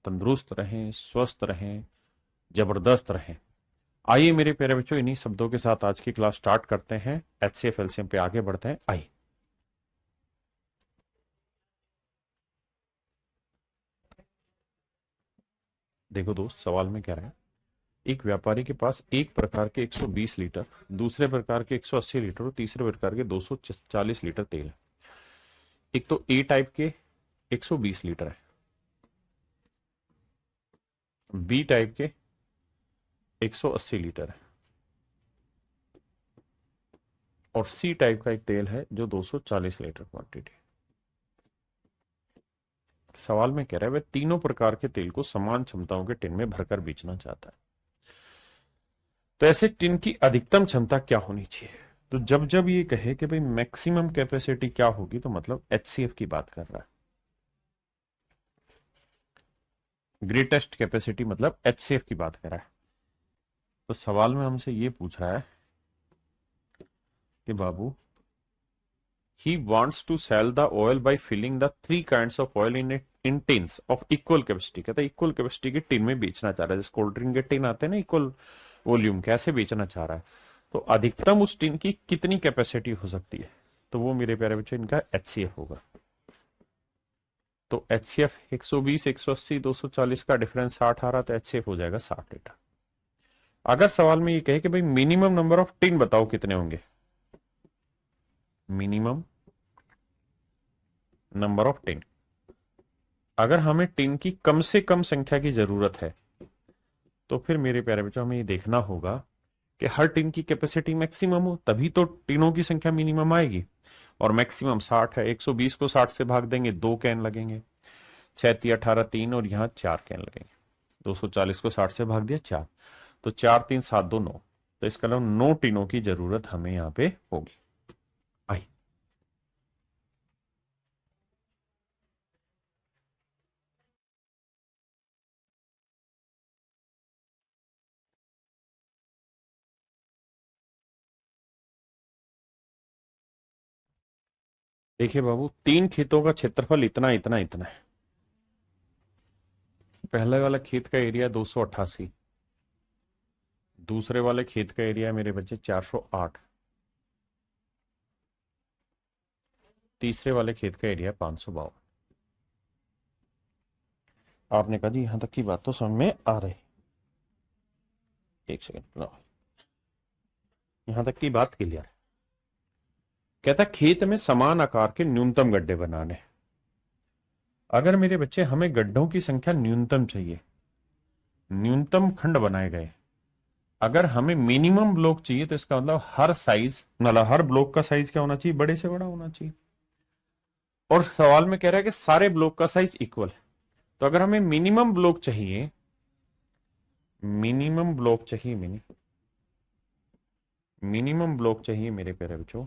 तंदुरुस्त रहें, स्वस्थ रहें, जबरदस्त रहें। आइए मेरे प्यारे बच्चों, इन्हीं शब्दों के साथ आज की क्लास स्टार्ट करते हैं। एचसीएफ एलसीएम पे आगे बढ़ते हैं। आइए देखो दोस्त, सवाल में क्या रहा है। एक व्यापारी के पास एक प्रकार के 120 लीटर, दूसरे प्रकार के 180 लीटर और तीसरे प्रकार के 240 लीटर तेल है। एक तो ए टाइप के 120 लीटर है, बी टाइप के 180 लीटर है और सी टाइप का एक तेल है जो 240 लीटर क्वांटिटी। सवाल में कह रहा है वह तीनों प्रकार के तेल को समान क्षमताओं के टिन में भरकर बेचना चाहता है। तो ऐसे टिन की अधिकतम क्षमता क्या होनी चाहिए? तो जब जब ये कहे कि भाई मैक्सिमम कैपेसिटी क्या होगी, तो मतलब एचसीएफ की बात कर रहा है। ग्रेटेस्ट कैपेसिटी मतलब एचसीएफ की बात कर रहा है। तो सवाल में हमसे ये पूछ रहा है कि बाबू, he wants to sell the oil by filling the three kinds of oil in tins of equal capacity। कहता है इक्वल कैपेसिटी के टिन में बेचना चाह रहा है, जैसे कोल्ड ड्रिंक के टिन आते हैं ना इक्वल वॉल्यूम, कैसे बेचना चाह रहा है। तो अधिकतम उस टिन की कितनी कैपेसिटी हो सकती है? तो वो मेरे प्यारे बच्चे इनका एचसीएफ होगा। तो एचसीएफ 120, 180, 240 का डिफरेंस 60 आ रहा, तो एचसीएफ हो जाएगा 60 लीटर। अगर सवाल में ये कहे कि भाई मिनिमम नंबर ऑफ टिन बताओ कितने होंगे, मिनिमम नंबर ऑफ टिन, अगर हमें टिन की कम से कम संख्या की जरूरत है, तो फिर मेरे प्यारे बच्चों हमें ये देखना होगा कि हर टिन की कैपेसिटी मैक्सिमम हो, तभी तो टिनों की संख्या मिनिमम आएगी। और मैक्सिमम 60 है, 120 को 60 से भाग देंगे, 2 कैन लगेंगे, 6 × 18 3 और यहाँ 4 कैन लगेंगे। 240 को 60 से भाग दिया 4, तो 4 3 7 2 9, तो इसका मतलब 9 टिनों की जरूरत हमें यहाँ पे होगी। आई देखिए बाबू, 3 खेतों का क्षेत्रफल इतना इतना इतना है। पहले वाला खेत का एरिया 288, दूसरे वाले खेत का एरिया है मेरे बच्चे 408, तीसरे वाले खेत का एरिया 552। आपने कहा जी यहां तक की बात तो समझ में आ रही। एक सेकंड लो, यहां तक की बात क्लियर है। कहता खेत में समान आकार के न्यूनतम गड्ढे बनाने। अगर मेरे बच्चे हमें गड्ढों की संख्या न्यूनतम चाहिए, न्यूनतम खंड बनाए गए, अगर हमें मिनिमम ब्लॉक चाहिए, तो इसका मतलब हर साइज, मतलब हर ब्लॉक का साइज क्या होना चाहिए? बड़े से बड़ा होना चाहिए। और सवाल में कह रहा है कि सारे ब्लॉक का साइज इक्वल है। तो अगर हमें मिनिमम ब्लॉक चाहिए, मिनिमम ब्लॉक चाहिए, मिनिमम ब्लॉक चाहिए मेरे प्यारे बच्चों,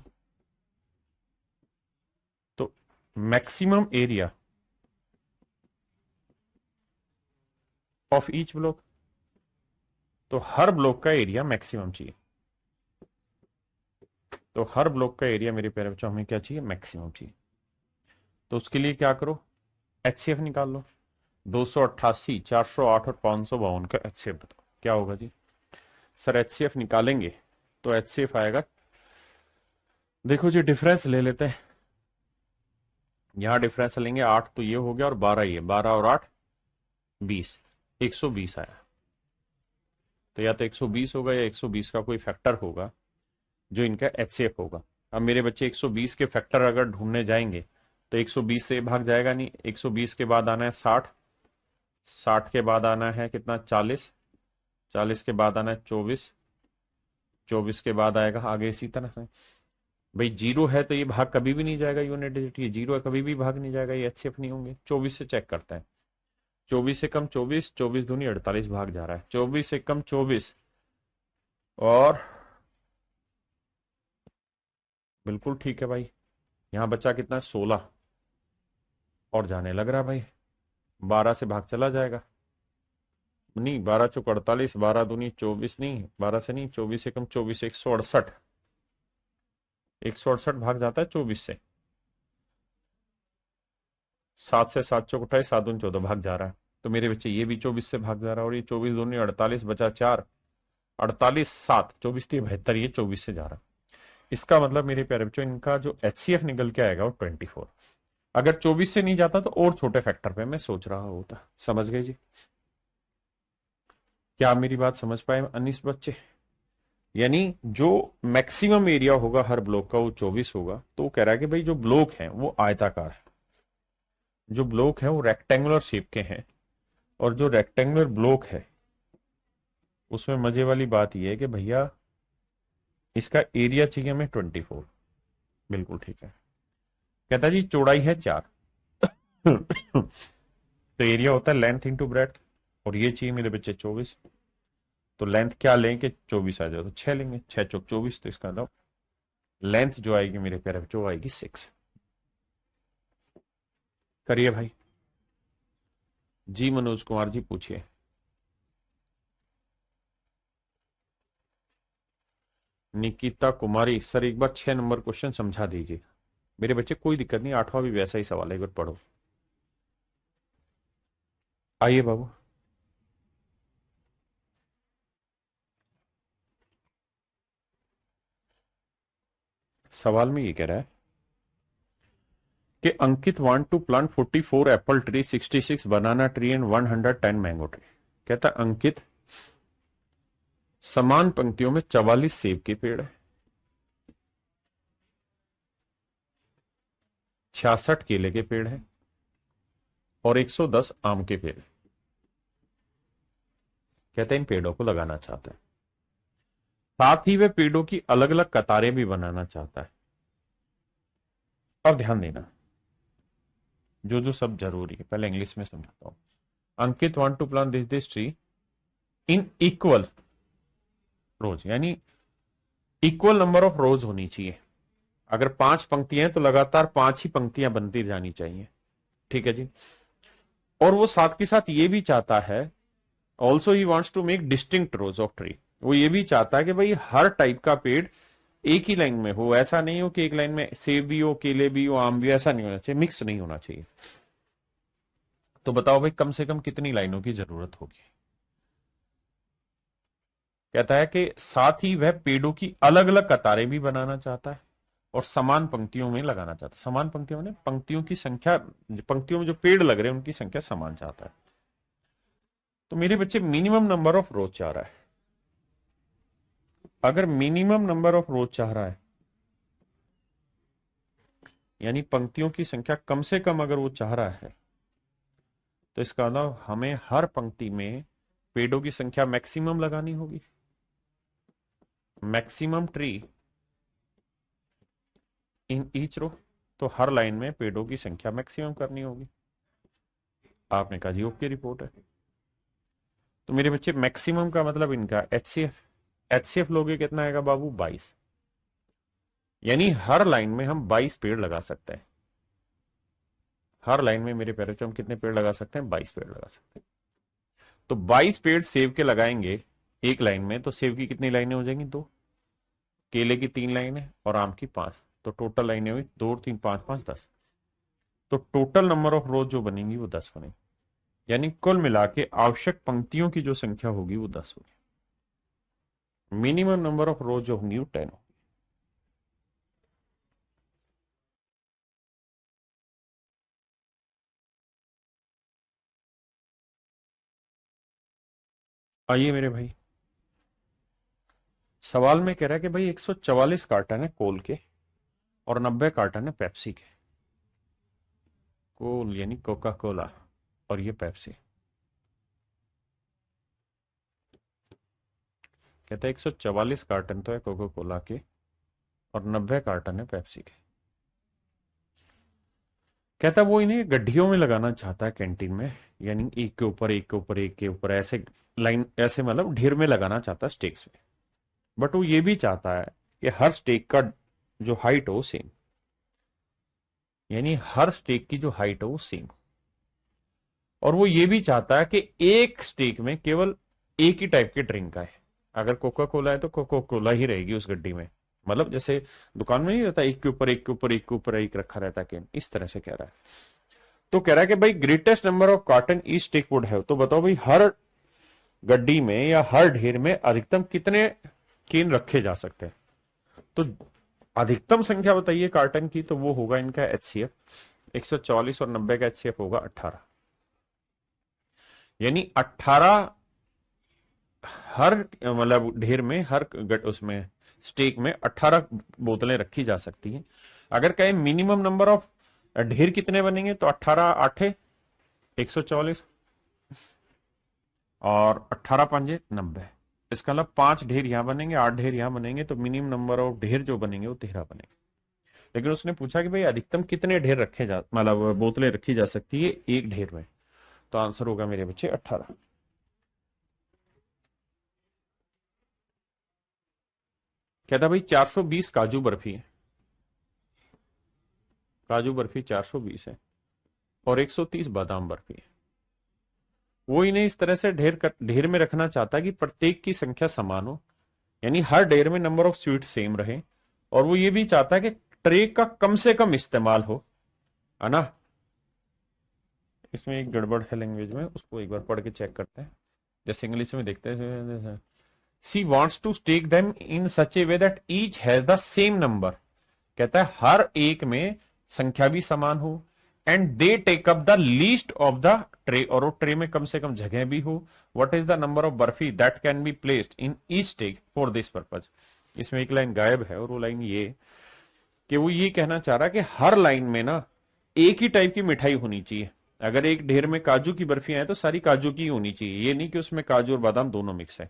तो maximum area of each block, तो हर ब्लॉक का एरिया मैक्सिमम चाहिए। तो हर ब्लॉक का एरिया मेरे प्यारे बच्चों हमें क्या चाहिए? मैक्सिमम चाहिए। तो उसके लिए क्या करो? एचसीएफ निकाल लो। 288, 408 और 552 का एचसीएफ बताओ क्या होगा जी? सर एचसीएफ निकालेंगे तो एचसीएफ आएगा, देखो जी डिफरेंस ले लेते हैं। यहां डिफरेंस लेंगे, 8 तो ये हो गया और 12 ये, 12 और 8 20, 120 आया। तो या तो 120 होगा या 120 का कोई फैक्टर होगा जो इनका एचसीएफ होगा। अब मेरे बच्चे 120 के फैक्टर अगर ढूंढने जाएंगे तो 120 से भाग जाएगा नहीं, 120 के बाद आना है 60, 60 के बाद आना है कितना? 40, 40 के बाद आना है 24, 24 के बाद आएगा आगे इसी तरह से। भाई जीरो है तो ये भाग कभी भी नहीं जाएगा, यूनिट डिजिट ये जीरो है, कभी भी भाग नहीं जाएगा, ये एचसीएफ नहीं होंगे। 24 से चेक करते हैं, 24 से कम 24, 24 दूनी 48 भाग जा रहा है, 24 से कम 24 और बिल्कुल ठीक है भाई। यहां बच्चा कितना? 16 और जाने लग रहा है भाई, 12 से भाग चला जाएगा, नहीं 12 चौक 48, 12 दूनी 24, नहीं 12 से नहीं, 24 से कम 24, 168, 168 भाग जाता है 24 से। 7 से 7 चौक 28, 7 दूनी 14 भाग जा रहा है। तो मेरे बच्चे ये भी 24 से भाग जा रहा है, और ये 24 दोनों 48 बचा 4, 48 7, 24 3 72, ये 24 से जा रहा है। इसका मतलब मेरे प्यारे बच्चों इनका जो HCF निकल के आएगा वो 24। अगर 24 से नहीं जाता तो और छोटे फैक्टर पे मैं सोच रहा होता। समझ गए जी? क्या आप मेरी बात समझ पाए 19 बच्चे? यानी जो मैक्सिमम एरिया होगा हर ब्लॉक का वो 24 होगा। तो वो कह रहा है कि भाई जो ब्लॉक है वो आयताकार है, जो ब्लॉक है वो रेक्टेंगुलर शेप के हैं, और जो रेक्टेंगुलर ब्लॉक है उसमें मजे वाली बात यह है कि भैया इसका एरिया चाहिए हमें 24। बिल्कुल ठीक है। कहता जी चौड़ाई है 4 तो एरिया होता है लेंथ इंटू ब्रेड्थ, और ये चाहिए मेरे बच्चे 24। तो लेंथ क्या लें कि 24 आ जाए, तो 6 लेंगे, 6 चौक 24। तो इसका मतलब लेंथ जो आएगी मेरे प्यारे बच्चों वो आएगी 6। करिए भाई। जी मनोज कुमार जी पूछिए। निकिता कुमारी सर एक बार 6 नंबर क्वेश्चन समझा दीजिए। मेरे बच्चे कोई दिक्कत नहीं, 8वां भी वैसा ही सवाल है, एक बार पढ़ो। आइए बाबू। सवाल में ये कह रहा है कि Ankit want to plant 44 apple tree, 66 banana tree and 110 mango tree. कहता अंकित समान पंक्तियों में 44 सेब के पेड़ है, 66 केले के पेड़ है, और 110 आम के पेड़ है। कहते हैं इन पेड़ों को लगाना चाहता है, साथ ही वे पेड़ों की अलग अलग कतारें भी बनाना चाहता है। और ध्यान देना जो जो सब जरूरी है, पहले इंग्लिश में समझाता हूं। Ankit want to plant this tree in equal rows, यानी इक्वल नंबर ऑफ रोज होनी चाहिए। अगर 5 पंक्तियां हैं तो लगातार 5 ही पंक्तियां बनती जानी चाहिए। ठीक है जी। और वो साथ के साथ ये भी चाहता है, also he wants to make distinct rows of tree. वो ये भी चाहता है कि भाई हर टाइप का पेड़ एक ही लाइन में हो, ऐसा नहीं हो कि एक लाइन में सेब भी हो, केले भी हो, आम भी, ऐसा नहीं होना चाहिए, मिक्स नहीं होना चाहिए। तो बताओ भाई कम से कम कितनी लाइनों की जरूरत होगी? कहता है कि साथ ही वह पेड़ों की अलग अलग कतारें भी बनाना चाहता है और समान पंक्तियों में लगाना चाहता है। समान पंक्तियों में पंक्तियों की संख्या, पंक्तियों में जो पेड़ लग रहे हैं उनकी संख्या समान चाहता है। तो मेरे बच्चे मिनिमम नंबर ऑफ रोज चाह रहा है। अगर मिनिमम नंबर ऑफ रोज चाह रहा है यानी पंक्तियों की संख्या कम से कम अगर वो चाह रहा है, तो इसका मतलब हमें हर पंक्ति में पेड़ों की संख्या मैक्सिमम लगानी होगी। Maximum tree in each row, तो हर लाइन में पेड़ों की संख्या मैक्सिमम करनी होगी। आपने कहा जी ओके रिपोर्ट है। तो मेरे बच्चे मैक्सिमम का मतलब इनका HCF लोगे कितना आएगा बाबू? 22। यानी हर लाइन में हम 22 पेड़ लगा सकते हैं। हर लाइन में मेरे प्यारे बच्चों हम कितने पेड़ लगा सकते हैं? 22 पेड़ लगा सकते हैं। तो 22 पेड़ सेब के लगाएंगे एक लाइन में, तो सेब की कितनी लाइनें हो जाएंगी? 2, केले की 3 लाइनें और आम की 5। तो टोटल लाइनें हुई 2 3 5 5 10। तो टोटल नंबर ऑफ रोज जो बनेंगी वो 10 बनेंगी। यानी कुल मिला के आवश्यक पंक्तियों की जो संख्या होगी वो 10 होगी। मिनिमम नंबर ऑफ रोज जो होंगी वो 10 होगी। आइए मेरे भाई। सवाल में कह रहा है कि भाई 144 कार्टन है कोल के और 90 कार्टन है पेप्सी के। कोल यानी कोका कोला और ये पेप्सी। कहता है 144 कार्टन तो है कोका कोला के और 90 कार्टन है पेप्सी के। कहता वो इन्हें गड्ढियों में लगाना चाहता है कैंटीन में, यानी एक के ऊपर एक के ऊपर एक के ऊपर ऐसे लाइन, ऐसे मतलब ढेर में लगाना चाहता है स्टेक्स में। बट वो ये भी चाहता है कि हर स्टेक का जो हाइट हो सेम, यानी हर स्टेक की जो हाइट हो वो सेम। और वो ये भी चाहता है कि एक स्टेक में केवल एक ही टाइप के ड्रिंक आए। अगर कोका कोला है तो कोका कोला ही रहेगी उस गड्डी में। मतलब जैसे दुकान में नहीं रहता एक के ऊपर एक के ऊपर एक के ऊपर एक रखा रहता है कैन, इस तरह से कह रहा है। तो कह रहा है कि भाई greatest number of carton each stick would have, तो बताओ भाई हर गड्डी में या हर ढेर में अधिकतम कितने केन रखे जा सकते हैं। तो अधिकतम संख्या बताइए कार्टन की, तो वो होगा इनका एचसीएफ 144 और 90 का एचसीएफ होगा 18, यानी 18 हर मतलब ढेर में हर उसमें स्टेक में 18 बोतलें रखी जा सकती हैं। अगर कहें मिनिमम नंबर ऑफ ढेर कितने बनेंगे, तो 18 आठे 144 और 18 पंजे 90। इसका मतलब 5 ढेर यहां बनेंगे, 8 ढेर यहां बनेंगे, तो मिनिमम नंबर ऑफ ढेर जो बनेंगे वो 13 बनेंगे। लेकिन उसने पूछा कि भाई अधिकतम कितने ढेर रखे जा मतलब बोतलें रखी जा सकती है एक ढेर में, तो आंसर होगा मेरे बच्चे 18। कहता भाई 420 काजू बर्फी है, काजू बर्फी 420 है और 130 बादाम बर्फी है। वो इन्हें इस तरह से ढेर में रखना चाहता है कि प्रत्येक की संख्या समान हो, यानी हर ढेर में नंबर ऑफ स्वीट सेम रहे, और वो ये भी चाहता है कि ट्रे का कम से कम इस्तेमाल हो, है ना। इसमें एक गड़बड़ है लैंग्वेज में, उसको एक बार पढ़ के चेक करते हैं। जैसे इंग्लिश में देखते हैं, she wants to stack them in such a way that each has the same number. कहता है हर एक में संख्या भी समान हो, and they take up the least of the tray, और वो ट्रे में कम से कम जगह भी हो। What is the number of barfi that can be placed in each stack for this purpose. इसमें एक लाइन गायब है, और वो लाइन ये कि वो ये कहना चाह रहा है कि हर लाइन में ना एक ही टाइप की मिठाई होनी चाहिए। अगर एक ढेर में काजू की बर्फियां हैं तो सारी काजू की होनी चाहिए, ये नहीं कि उसमें काजू और बादाम दोनों मिक्स है।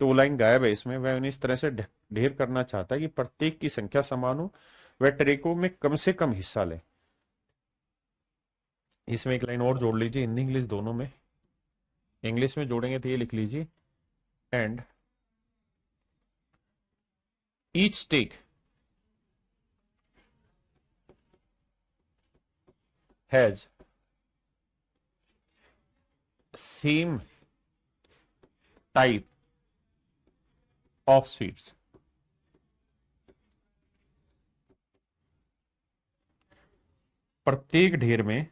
तो वो लाइन गायब है इसमें। वह उन्हें इस तरह से ढेर करना चाहता है कि प्रत्येक की संख्या समान हो, वह ट्रेको में कम से कम हिस्सा ले। इसमें एक लाइन और जोड़ लीजिए, हिंदी इंग्लिश दोनों में। इंग्लिश में जोड़ेंगे तो ये लिख लीजिए, and each stack has same type of sweets. प्रत्येक ढेर में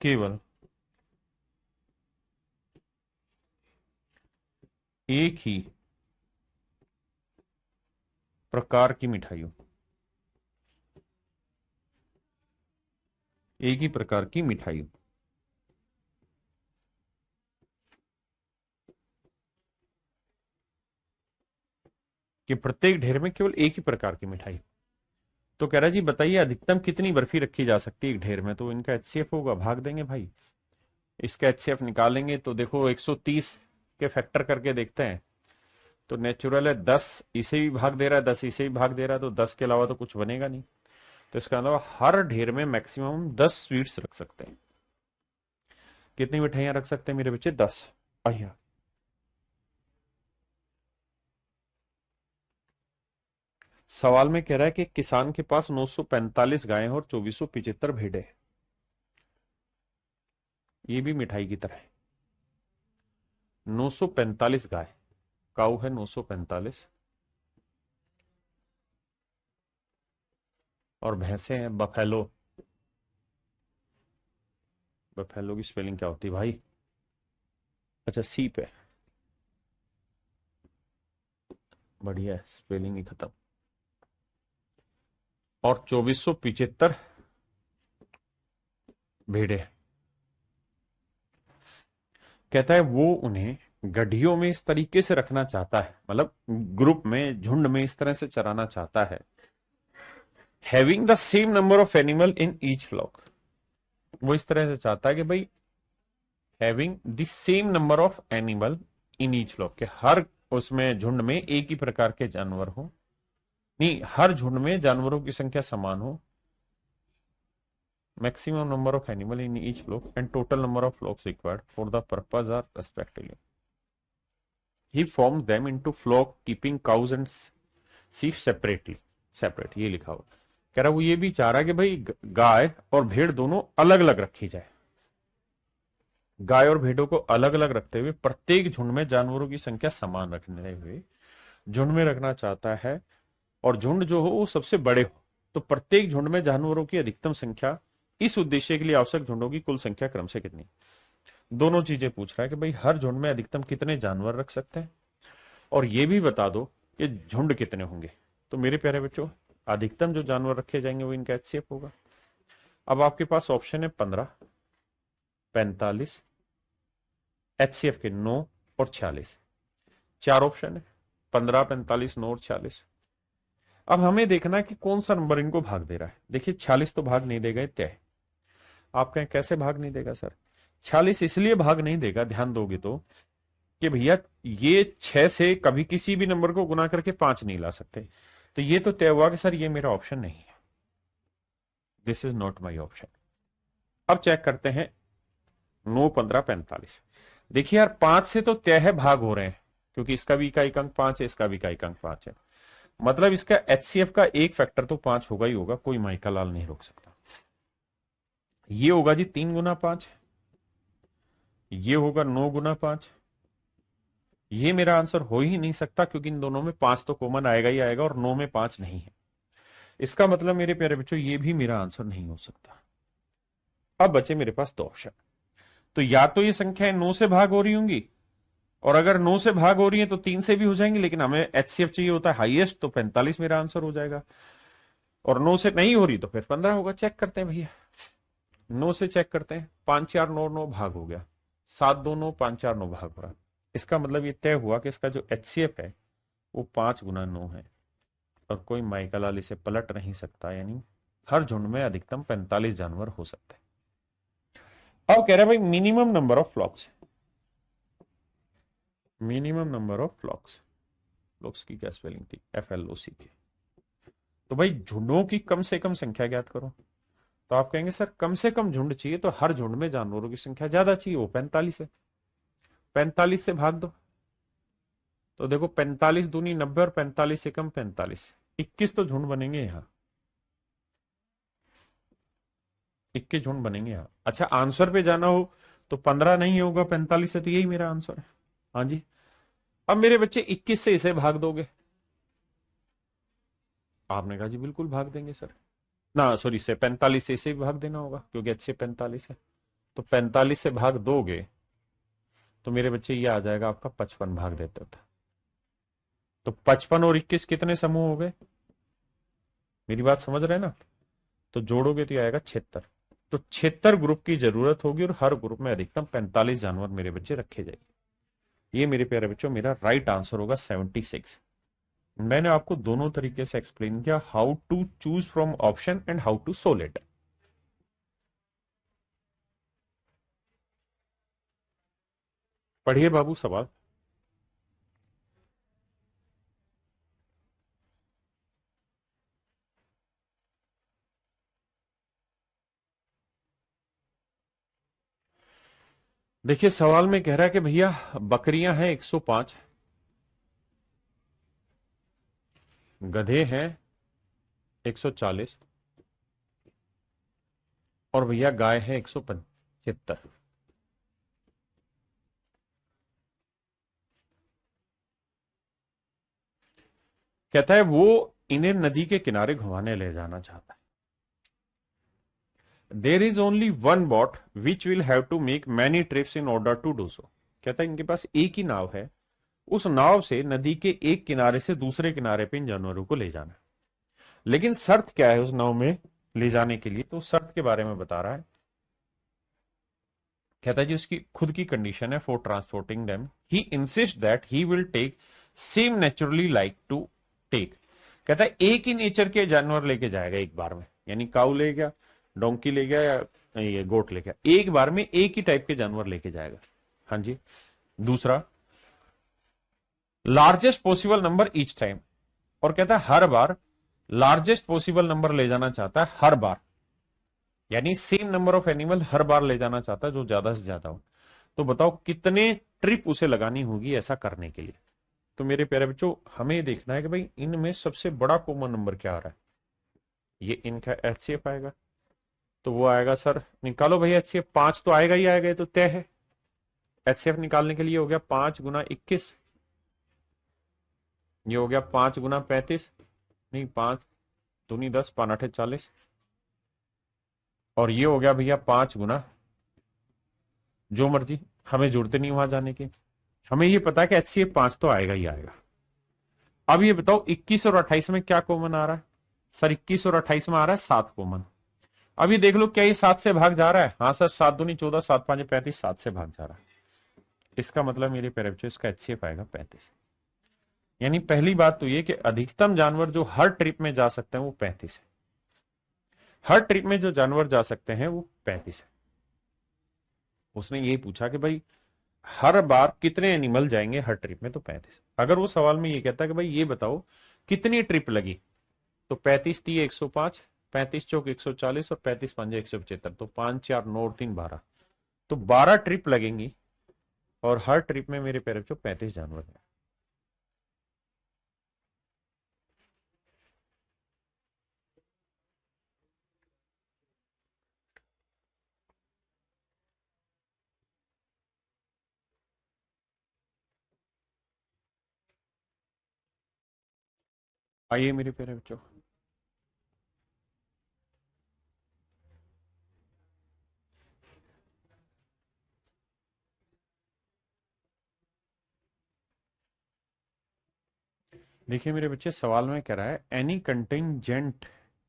केवल एक ही प्रकार की मिठाई हो, एक ही प्रकार की मिठाई हो। कि प्रत्येक ढेर में केवल एक ही प्रकार की मिठाई। तो कह रहा जी बताइए अधिकतम कितनी बर्फी रखी जा सकती है एक ढेर में, तो इनका एचसीएफ होगा, भाग देंगे भाई। इसका एचसीएफ निकालेंगे तो देखो 130 के फैक्टर करके देखते हैं, तो नेचुरल है 10 इसे भी भाग दे रहा है, 10 इसे भी भाग दे रहा है, तो 10 के अलावा तो कुछ बनेगा नहीं। तो इसका अलावा हर ढेर में मैक्सिमम 10 स्वीट्स रख सकते हैं। कितनी मिठाइयां रख सकते हैं मेरे बच्चे, 10। आइया सवाल में कह रहा है कि किसान के पास 945 गायें और 2475 भेड़ें हैं। ये भी मिठाई की तरह है। 945 गाय, काऊ है 945, और भैंसे हैं बफेलो। बफेलो की स्पेलिंग क्या होती है भाई, अच्छा सीप है, बढ़िया है, स्पेलिंग ही खत्म। और 2475 भेड़े। कहता है वो उन्हें गड्ढियों में इस तरीके से रखना चाहता है, मतलब ग्रुप में झुंड में इस तरह से चराना चाहता है, having the same number of animal in each flock. वो इस तरह से चाहता है कि भाई having the same number of animal in each flock, के हर उसमें झुंड में एक ही प्रकार के जानवर हो, नहीं हर झुंड में जानवरों की संख्या समान हो। maximum number of animal in each flock and total number of flocks required for the purpose are respectively. He forms them into flock keeping cows and sheep separately. Separate ये लिखा हुआ। कह रहा वो ये भी चाह रहा है कि भाई गाय और भेड़ दोनों अलग अलग रखी जाए। गाय और भेड़ों को अलग अलग रखते हुए प्रत्येक झुंड में जानवरों की संख्या समान रखने हुए झुंड में रखना चाहता है और झुंड जो हो वो सबसे बड़े हो, तो प्रत्येक झुंड में जानवरों की अधिकतम संख्या, इस उद्देश्य के लिए आवश्यक झुंडों की कुल संख्या क्रम से कितनी। दोनों चीजें पूछ रहा है कि भाई हर झुंड में अधिकतम कितने जानवर रख सकते हैं और ये भी बता दो कि झुंड कितने होंगे। तो मेरे प्यारे बच्चों, अधिकतम जो जानवर रखे जाएंगे वो इनका एचसीएफ होगा। अब आपके पास ऑप्शन है 15, 45, एचसीएफ के 9 और 46। चार ऑप्शन है, 15, 45, 9 और 46। अब हमें देखना है कि कौन सा नंबर इनको भाग दे रहा है। देखिए 46 तो भाग नहीं देगा, तय। आप कहें कैसे भाग नहीं देगा सर? 46 इसलिए भाग नहीं देगा, ध्यान दोगे तो, कि भैया ये 6 से कभी किसी भी नंबर को गुना करके 5 नहीं ला सकते, तो ये तो तय हुआ कि सर ये मेरा ऑप्शन नहीं है, this is not my option. अब चेक करते हैं 9, 15, 45। देखिए यार 5 से तो तय है भाग हो रहे हैं, क्योंकि इसका भी इकाई अंक 5 है, इसका भी इकाई अंक 5 है, मतलब इसका एचसीएफ का एक फैक्टर तो 5 होगा ही होगा, कोई माइका लाल नहीं रोक सकता। ये होगा जी 3 गुना 5, ये होगा 9 गुना 5। ये मेरा आंसर हो ही नहीं सकता, क्योंकि इन दोनों में 5 तो कॉमन आएगा ही आएगा और 9 में 5 नहीं है। इसका मतलब मेरे प्यारे बच्चों ये भी मेरा आंसर नहीं हो सकता। अब बचे मेरे पास दो ऑप्शन, तो या तो ये संख्याएं 9 से भाग हो रही होंगी, और अगर 9 से भाग हो रही है तो 3 से भी हो जाएंगी, लेकिन हमें एचसीएफ चाहिए होता है हाईएस्ट, तो 45 मेरा आंसर हो जाएगा। और 9 से नहीं हो रही तो फिर 15 होगा। चेक करते हैं भैया, 9 से चेक करते हैं, 5 4 9 9 भाग हो गया, 7 2 9 5 4 9 भाग हो रहा। इसका मतलब ये तय हुआ कि इसका जो एचसीएफ है वो 5 गुना 9 है, और कोई माइका लाल इसे पलट नहीं सकता, यानी हर झुंड में अधिकतम 45 जानवर हो सकते हैं। अब कह रहे हैं भाई minimum number of flocks, minimum number of flocks, flocks की क्या स्पेलिंग थी, FLOC की। तो भाई झुंडों की कम से कम संख्या ज्ञात करो। तो आप कहेंगे सर कम से कम झुंड चाहिए, तो हर झुंड में जानवरों की संख्या ज्यादा चाहिए, वो 45 है, 45 से भाग दो। तो देखो 45 दूनी 90 और 45 से कम 45, 21 तो झुंड बनेंगे यहां, 21 झुंड बनेंगे यहां। अच्छा आंसर पे जाना हो तो 15 नहीं होगा 45 से, तो यही मेरा आंसर है। हाँ जी। अब मेरे बच्चे 21 से इसे भाग दोगे? आपने कहा जी बिल्कुल भाग देंगे सर। ना सॉरी, से 45 से इसे भी भाग देना होगा, क्योंकि अच्छे 45 है, तो 45 से भाग दोगे तो मेरे बच्चे ये आ जाएगा आपका 55 भाग देते होता। तो 55 और 21 कितने समूह हो गए? मेरी बात समझ रहे हैं ना? तो जोड़ोगे तो ये आएगा 76। तो 76 ग्रुप की जरूरत होगी, और हर ग्रुप में अधिकतम 45 जानवर मेरे बच्चे रखे जाएंगे। ये मेरे प्यारे बच्चों मेरा राइट आंसर होगा 76। मैंने आपको दोनों तरीके से एक्सप्लेन किया, how to choose from option and how to solve it. पढ़िए बाबू सवाल। देखिए सवाल में कह रहा है कि भैया बकरियां हैं 105, गधे हैं 140, और भैया गाय है 175। कहता है वो इन्हें नदी के किनारे घुमाने ले जाना चाहता है। There is only one boat which will have to make many trips in order to do so. कहता है इनके पास एक ही नाव है, उस नाव से नदी के एक किनारे से दूसरे किनारे पे इन जानवरों को ले जाना है। लेकिन शर्त क्या है उस नाव में ले जाने के लिए, तो शर्त के बारे में बता रहा है। कहता है जी उसकी खुद की कंडीशन है for transporting them, he insist that he will take same naturally like to take. कहता है एक ही नेचर के जानवर लेके जाएगा एक बार में, यानी काऊ ले गया, डोंकी ले गया, या ये गोट ले गया, एक बार में एक ही टाइप के जानवर लेके जाएगा। हाँ जी। दूसरा, largest possible number each time, और कहता है हर बार लार्जेस्ट पॉसिबल नंबर ले जाना चाहता है, हर बार, यानी सेम नंबर ऑफ एनिमल हर बार ले जाना चाहता है, जो ज्यादा से ज्यादा हो। तो बताओ कितने ट्रिप उसे लगानी होगी ऐसा करने के लिए। तो मेरे प्यारे बच्चों हमें देखना है कि भाई इनमें सबसे बड़ा कॉमन नंबर क्या आ रहा है। ये इनका एचसीएफ आएगा, तो वो आएगा सर, निकालो भाई एचसीएफ, 5 तो आएगा ही आएगा, ये तो तय है। एचसीएफ निकालने के लिए हो गया 5 गुना 21, ये हो गया 5 × 35, नहीं 5 दूनी 10, 5 8 40, और ये हो गया भैया 5 गुना जो मर्जी, हमें जरूरत नहीं वहां जाने की, हमें ये पता है कि HCF 5 तो आएगा ही आएगा। अब ये बताओ 21 और 28 में क्या कॉमन आ रहा है? सर 21 और 28 में आ रहा है 7 कॉमन। अब ये देख लो क्या ये 7 से भाग जा रहा है? हाँ सर, 7 दूनी 14, 7 5 35, 7 से भाग जा रहा है। इसका मतलब मेरे प्यारे बच्चों इसका HCF आएगा 35। यानी पहली बात तो ये कि अधिकतम जानवर जो हर ट्रिप में जा सकते हैं वो 35 है। हर ट्रिप में जो जानवर जा सकते हैं वो 35 है। उसने यही पूछा कि भाई हर बार कितने एनिमल जाएंगे हर ट्रिप में, तो 35। अगर वो सवाल में ये कहता है कि भाई ये बताओ कितनी ट्रिप लगी, तो 35 × 3 = 105, 35 × 4 = 140 और 35 × 5 = 175, तो 5 4 9 और 3 12, तो 12 ट्रिप लगेंगी और हर ट्रिप में मेरे प्यारे बच्चों 35 जानवर हैं। आइए मेरे प्यारे बच्चों, देखिए मेरे बच्चे सवाल में कह रहा है any contingent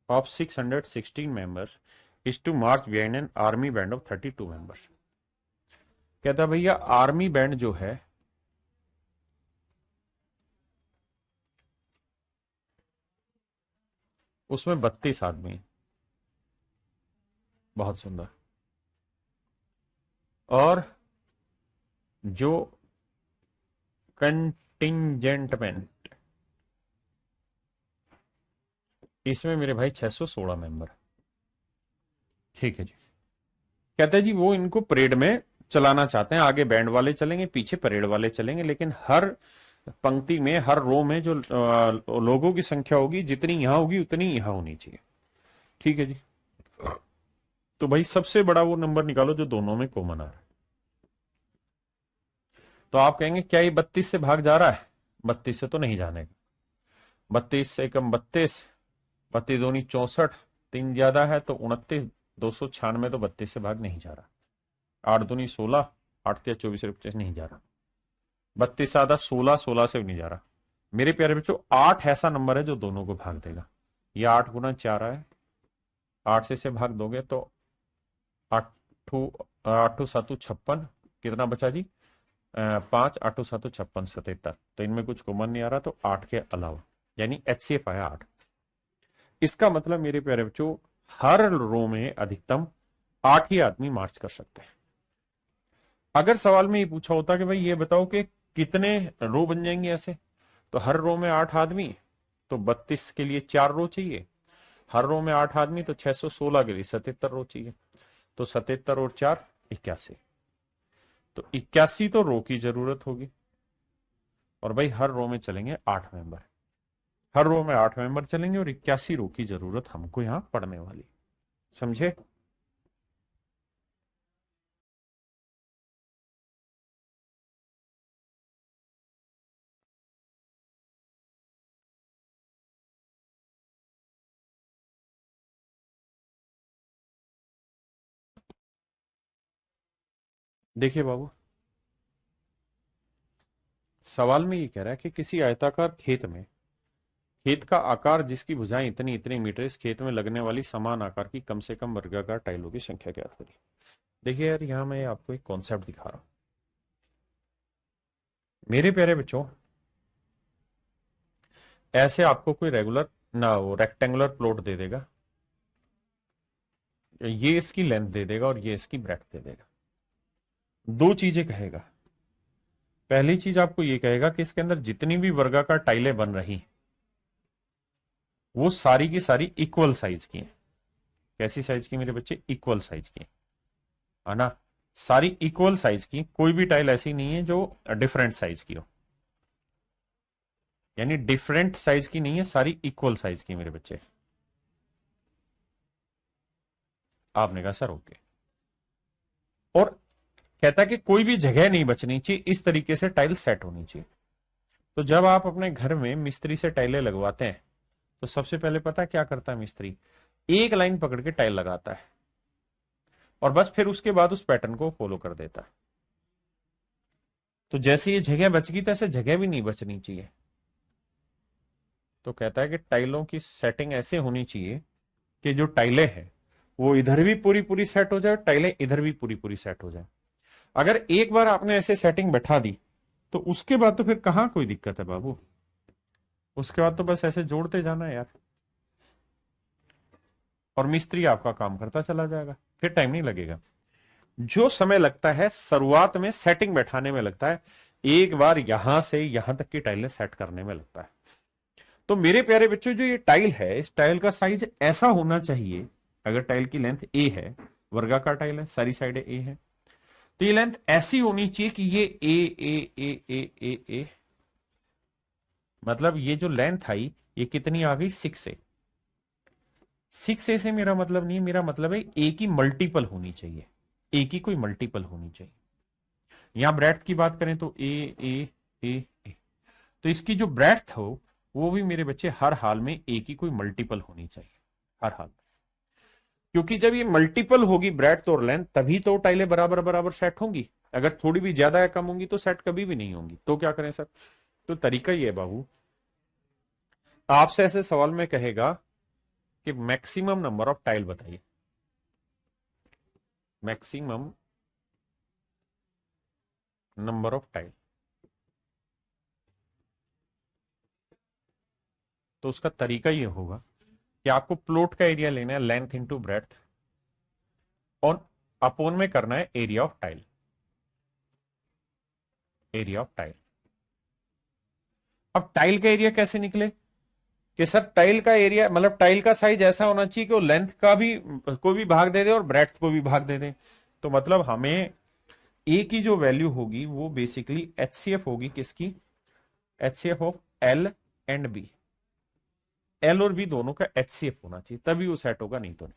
of 616 members is to march behind an army band of 32 members. कहता भैया आर्मी बैंड जो है उसमें 32 आदमी हैं। बहुत सुंदर। और जो कंटिंजेंटमेंट, इसमें मेरे भाई 616 मेंबर। ठीक है जी। कहते हैं जी वो इनको परेड में चलाना चाहते हैं, आगे बैंड वाले चलेंगे पीछे परेड वाले चलेंगे, लेकिन हर पंक्ति में हर रो में जो लोगों की संख्या होगी जितनी यहां होगी उतनी यहां होनी चाहिए। ठीक है जी। तो भाई सबसे बड़ा वो नंबर निकालो जो दोनों में कॉमन आ रहा है। तो आप कहेंगे क्या ये 32 से भाग जा रहा है? 32 से तो नहीं जाने का। 32 से कम 32, 32 दूनी 64, 3 ज्यादा है तो 29, 296, तो 32 से भाग नहीं जा रहा। 8 दूनी 16, 8 या 24 25 नहीं जा रहा। 32 आधा 16, 16 से भी नहीं जा रहा। मेरे प्यारे बच्चों 8 ऐसा नंबर है जो दोनों को भाग देगा। ये 8 × 4 है, 8 से भाग दोगे तो 8 8 7 56, कितना बचा जी? 5 8 7 56 77, तो इनमें कुछ कॉमन नहीं आ रहा, तो 8 के अलावा, यानी HCF आया 8। इसका मतलब मेरे प्यारे बच्चों हर रो में अधिकतम 8 ही आदमी मार्च कर सकते हैं। अगर सवाल में ये पूछा होता कि भाई ये बताओ कि कितने रो बन जाएंगे ऐसे, तो हर रो में 8 आदमी, तो 32 के लिए 4 रो चाहिए। हर रो में 8 आदमी तो 616 के लिए 77 रो चाहिए। तो 77 और 4 81, तो 81 तो रो की जरूरत होगी। और भाई हर रो में चलेंगे 8 मेंबर, हर रो में 8 मेंबर चलेंगे और 81 रो की जरूरत हमको यहां पड़ने वाली। समझे? देखिए बाबू, सवाल में ये कह रहा है कि किसी आयताकार खेत में, खेत का आकार जिसकी भुजाएं इतनी इतनी मीटर, इस खेत में लगने वाली समान आकार की कम से कम वर्गाकार टाइलों की संख्या ज्ञात करिए। देखिए यार यहां मैं आपको एक कॉन्सेप्ट दिखा रहा हूं मेरे प्यारे बच्चों। ऐसे आपको कोई रेगुलर ना वो रेक्टेंगुलर प्लॉट दे देगा, ये इसकी लेंथ दे देगा और ये इसकी ब्रेथ दे देगा। दो चीजें कहेगा। पहली चीज आपको ये कहेगा कि इसके अंदर जितनी भी वर्गाकार टाइलें बन रही वो सारी की सारी इक्वल साइज की हैं। कैसी साइज की मेरे बच्चे? इक्वल साइज की है ना। सारी इक्वल साइज की, कोई भी टाइल ऐसी नहीं है जो डिफरेंट साइज की हो, यानी डिफरेंट साइज की नहीं है, सारी इक्वल साइज की मेरे बच्चे। आपने कहा सर ओके। और कहता है कि कोई भी जगह नहीं बचनी चाहिए, इस तरीके से टाइल सेट होनी चाहिए। तो जब आप अपने घर में मिस्त्री से टाइलें लगवाते हैं तो सबसे पहले पता है क्या करता है मिस्त्री? एक लाइन पकड़ के टाइल लगाता है और बस फिर उसके बाद उस पैटर्न को फॉलो कर देता है। तो जैसे ये जगह बच गई तैसे जगह भी नहीं बचनी चाहिए। तो कहता है कि टाइलों की सेटिंग ऐसे होनी चाहिए कि जो टाइलें हैं वो इधर भी पूरी पूरी सेट हो जाए, टाइलें इधर भी पूरी पूरी सेट हो जाए। अगर एक बार आपने ऐसे सेटिंग बैठा दी तो उसके बाद तो फिर कहां कोई दिक्कत है बाबू। उसके बाद तो बस ऐसे जोड़ते जाना है यार, और मिस्त्री आपका काम करता चला जाएगा, फिर टाइम नहीं लगेगा। जो समय लगता है शुरुआत में सेटिंग बैठाने में लगता है, एक बार यहां से यहां तक की टाइलें सेट करने में लगता है। तो मेरे प्यारे बच्चों, जो ये टाइल है इस टाइल का साइज ऐसा होना चाहिए। अगर टाइल की लेंथ ए है, वर्गाकार टाइल है, सारी साइडें ए है, तो ये लेंथ ऐसी होनी चाहिए कि ये ए ए ए ए ए ए, मतलब ये जो लेंथ आई ये कितनी आ गई? 6 ए। 6 ए से मेरा मतलब नहीं है, मेरा मतलब है ए की मल्टीपल होनी चाहिए, ए की कोई मल्टीपल होनी चाहिए। यहां ब्रेड्थ की बात करें तो ए ए ए ए, तो इसकी जो ब्रेड्थ हो वो भी मेरे बच्चे हर हाल में ए की कोई मल्टीपल होनी चाहिए, हर हाल में। क्योंकि जब ये मल्टीपल होगी ब्रेड्थ और लेंथ तभी तो टाइलें बराबर बराबर सेट होंगी। अगर थोड़ी भी ज्यादा या कम होंगी तो सेट कभी भी नहीं होंगी। तो क्या करें सर? तो तरीका ही है बाबू, आपसे ऐसे सवाल में कहेगा कि मैक्सिमम नंबर ऑफ टाइल बताइए, मैक्सिमम नंबर ऑफ टाइल। तो उसका तरीका ये होगा कि आपको प्लॉट का एरिया लेना है, लेंथ इंटू ब्रेड्थ, और अपोन में करना है area of tile, area of tile. अब टाइल का एरिया कैसे निकले? कि सर टाइल का एरिया मतलब टाइल का साइज ऐसा होना चाहिए कि वो लेंथ का भी कोई भी भाग दे दे और ब्रेड्थ को भी भाग दे दे। तो मतलब हमें ए की जो वैल्यू होगी वो बेसिकली एचसीएफ होगी, किसकी? HCF of L and B. L और बी दोनों का एचसीएफ होना चाहिए तभी वो सेट होगा, नहीं तो नहीं।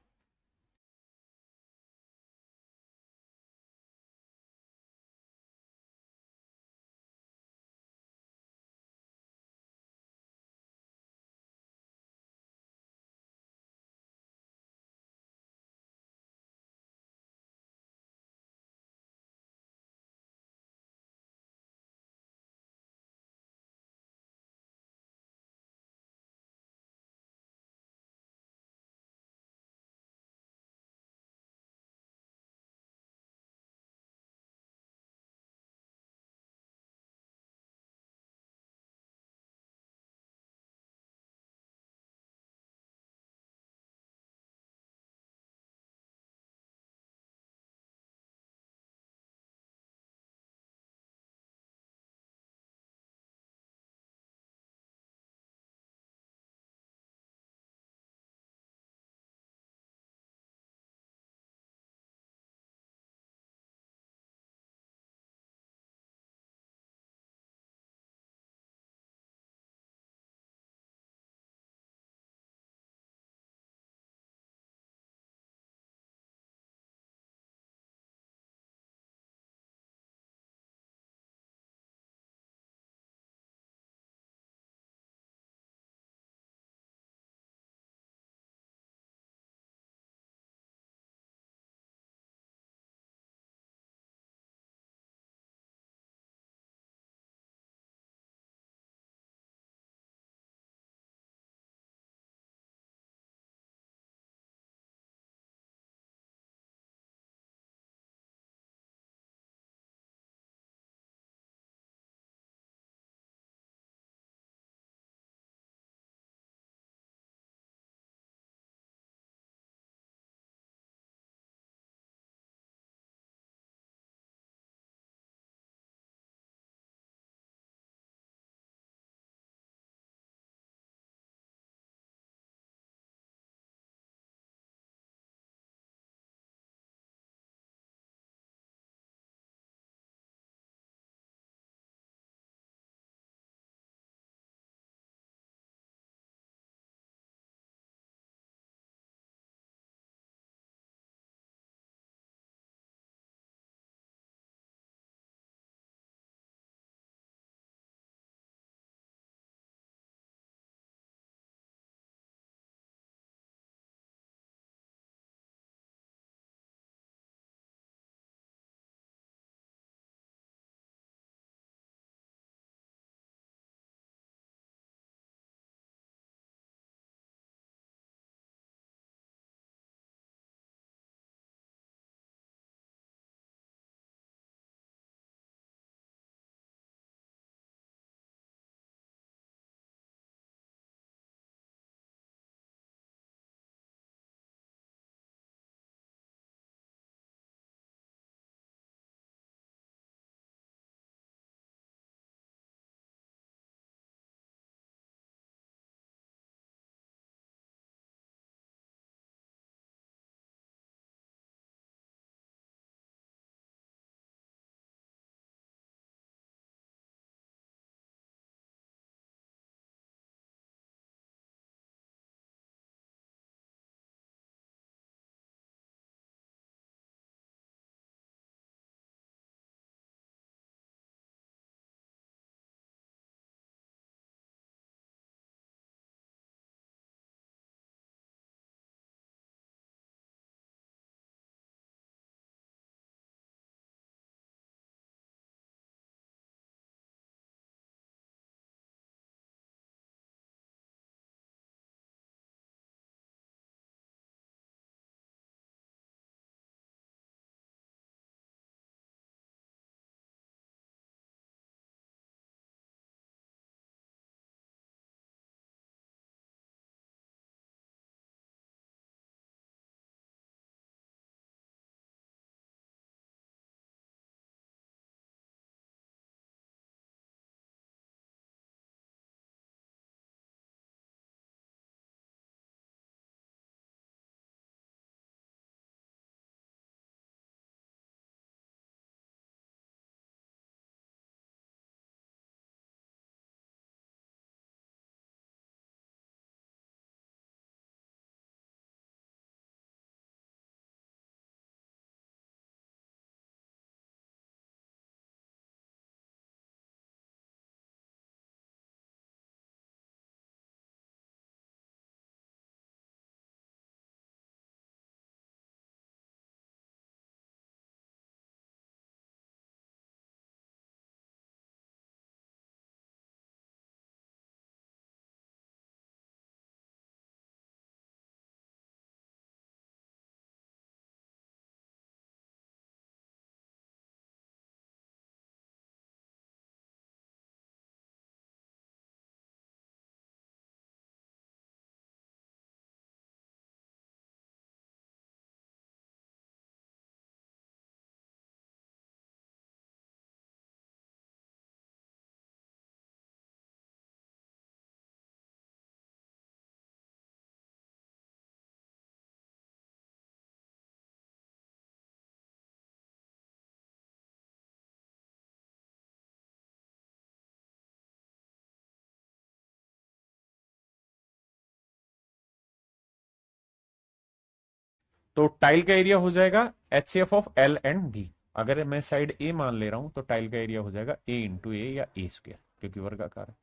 तो टाइल का एरिया हो जाएगा HCF of L and B। अगर मैं साइड ए मान ले रहा हूं तो टाइल का एरिया हो जाएगा A इंटू ए या ए स्क्वायर, क्योंकि वर्गाकार है।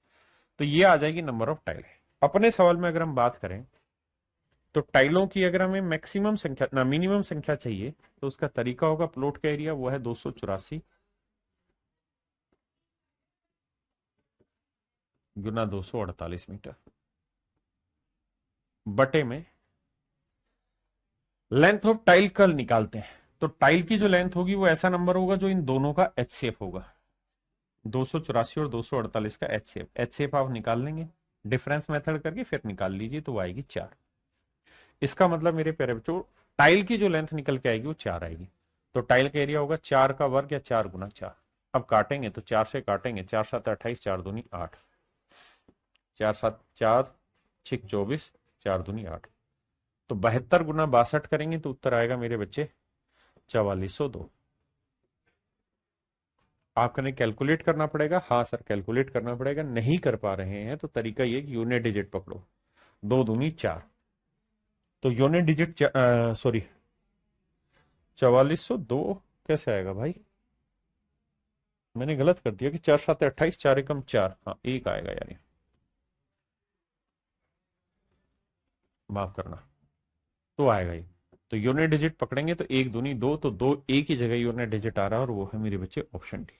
तो ये आ जाएगी नंबर ऑफ टाइल। अपने सवाल में अगर हम बात करें तो टाइलों की अगर हमें मैक्सिमम संख्या ना मिनिमम संख्या चाहिए तो उसका तरीका होगा, प्लॉट का एरिया वो है 284 गुना 248 मीटर, बटे में लेंथ ऑफ टाइल कल निकालते हैं। तो टाइल की जो लेंथ होगी वो ऐसा नंबर होगा जो इन दोनों का HCF होगा, 284 और 248 का HCF आप निकाल लेंगे डिफरेंस मेथड करके, फिर निकाल लीजिए तो वो आएगी 4। इसका मतलब मेरे प्यारे बच्चों टाइल की जो लेंथ निकल के आएगी वो 4 आएगी। तो टाइल का एरिया होगा 4 का वर्ग या 4 गुना 4। अब काटेंगे तो 4 से काटेंगे, 4 7 28, 4 दूनी 8, 4 7 4 6 24, 4 दूनी 8। तो 72 गुना 62 करेंगे तो उत्तर आएगा मेरे बच्चे 4402। आपने कैलकुलेट करना पड़ेगा। हाँ सर कैलकुलेट करना पड़ेगा, नहीं कर पा रहे हैं तो तरीका ये कि यूनिट डिजिट पकड़ो, 2 दूनी 4। तो यूनिट डिजिट सॉरी 4402 कैसे आएगा भाई, मैंने गलत कर दिया कि 4 7 28, 4 एकम 4, हाँ एक आएगा यानी, माफ करना, तो आएगा ये। तो यूनिट डिजिट पकड़ेंगे तो 1 दूनी 2, तो 2 एक ही जगह यूनिट डिजिट आ रहा है और वो है मेरे बच्चे ऑप्शन डी।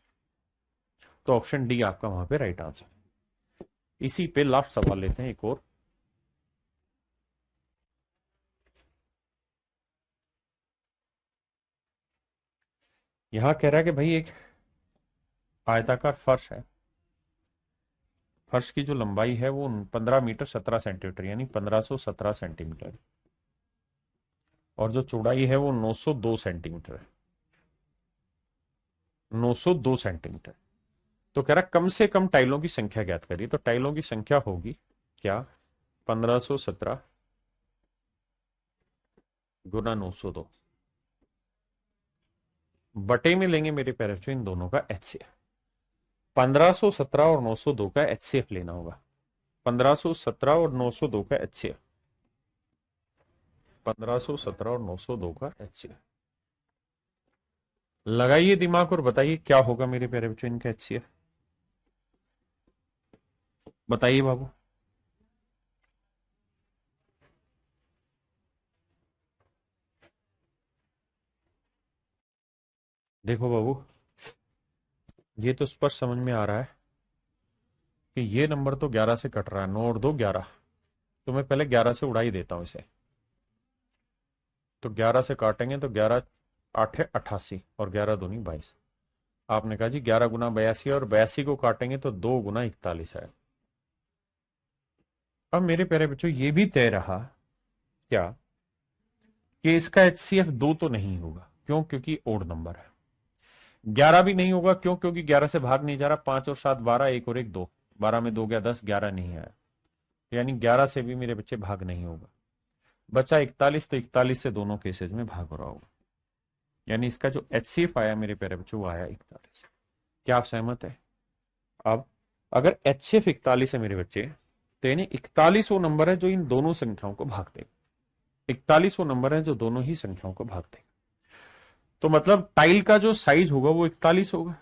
तो ऑप्शन डी आपका वहां पे राइट आंसर। इसी पे लास्ट सवाल लेते हैं एक और। यहां कह रहा है कि भाई एक आयताकार फर्श है, फर्श की जो लंबाई है वो 15 मीटर 17 सेंटीमीटर यानी 1517 सेंटीमीटर, और जो चौड़ाई है वो 902 सेंटीमीटर है, 902 सेंटीमीटर। तो कह रहा कम से कम टाइलों की संख्या ज्ञात करिए। तो टाइलों की संख्या होगी क्या, 1517 गुना 902, बटे में लेंगे मेरे प्यारे बच्चों इन दोनों का HCF। 1517 और 902 का HCF लेना होगा, 1517 और 902 का HCF, 1517 और 902 का HCF लगाइए दिमाग और बताइए क्या होगा मेरे प्यारे बच्चों इनका HCF, बताइए बाबू। देखो बाबू ये तो स्पष्ट समझ में आ रहा है कि ये नंबर तो 11 से कट रहा है, 9 और 2 11, तो मैं पहले 11 से उड़ा ही देता हूं इसे। तो 11 से काटेंगे तो 11 8 है 88 और 11 दूनी 22। आपने कहा जी 11 गुना 82 और 82 को काटेंगे तो 2 गुना 41 है। अब मेरे प्यारे बच्चों ये भी तय रहा क्या कि इसका HCF 2 तो नहीं होगा, क्यों, क्योंकि ओड नंबर है। 11 भी नहीं होगा, क्यों, क्योंकि 11 से भाग नहीं जा रहा, 5 और 7 12, 1 और 1 2, 12 में 2 गया 10, 11 नहीं आया, यानी 11 से भी मेरे बच्चे भाग नहीं होगा। बचा 41, तो 41 से दोनों केसेज में भाग हो रहा होगा, यानी इसका जो HCF आया मेरे प्यारे बच्चों वो आया 41। क्या आप सहमत है? अब अगर HCF 41 है मेरे बच्चे तो यानी 41 वो नंबर है जो इन दोनों संख्याओं को भाग देगा, 41 वो नंबर है जो दोनों ही संख्याओं को भाग देगा। तो मतलब टाइल का जो साइज होगा वो 41 होगा,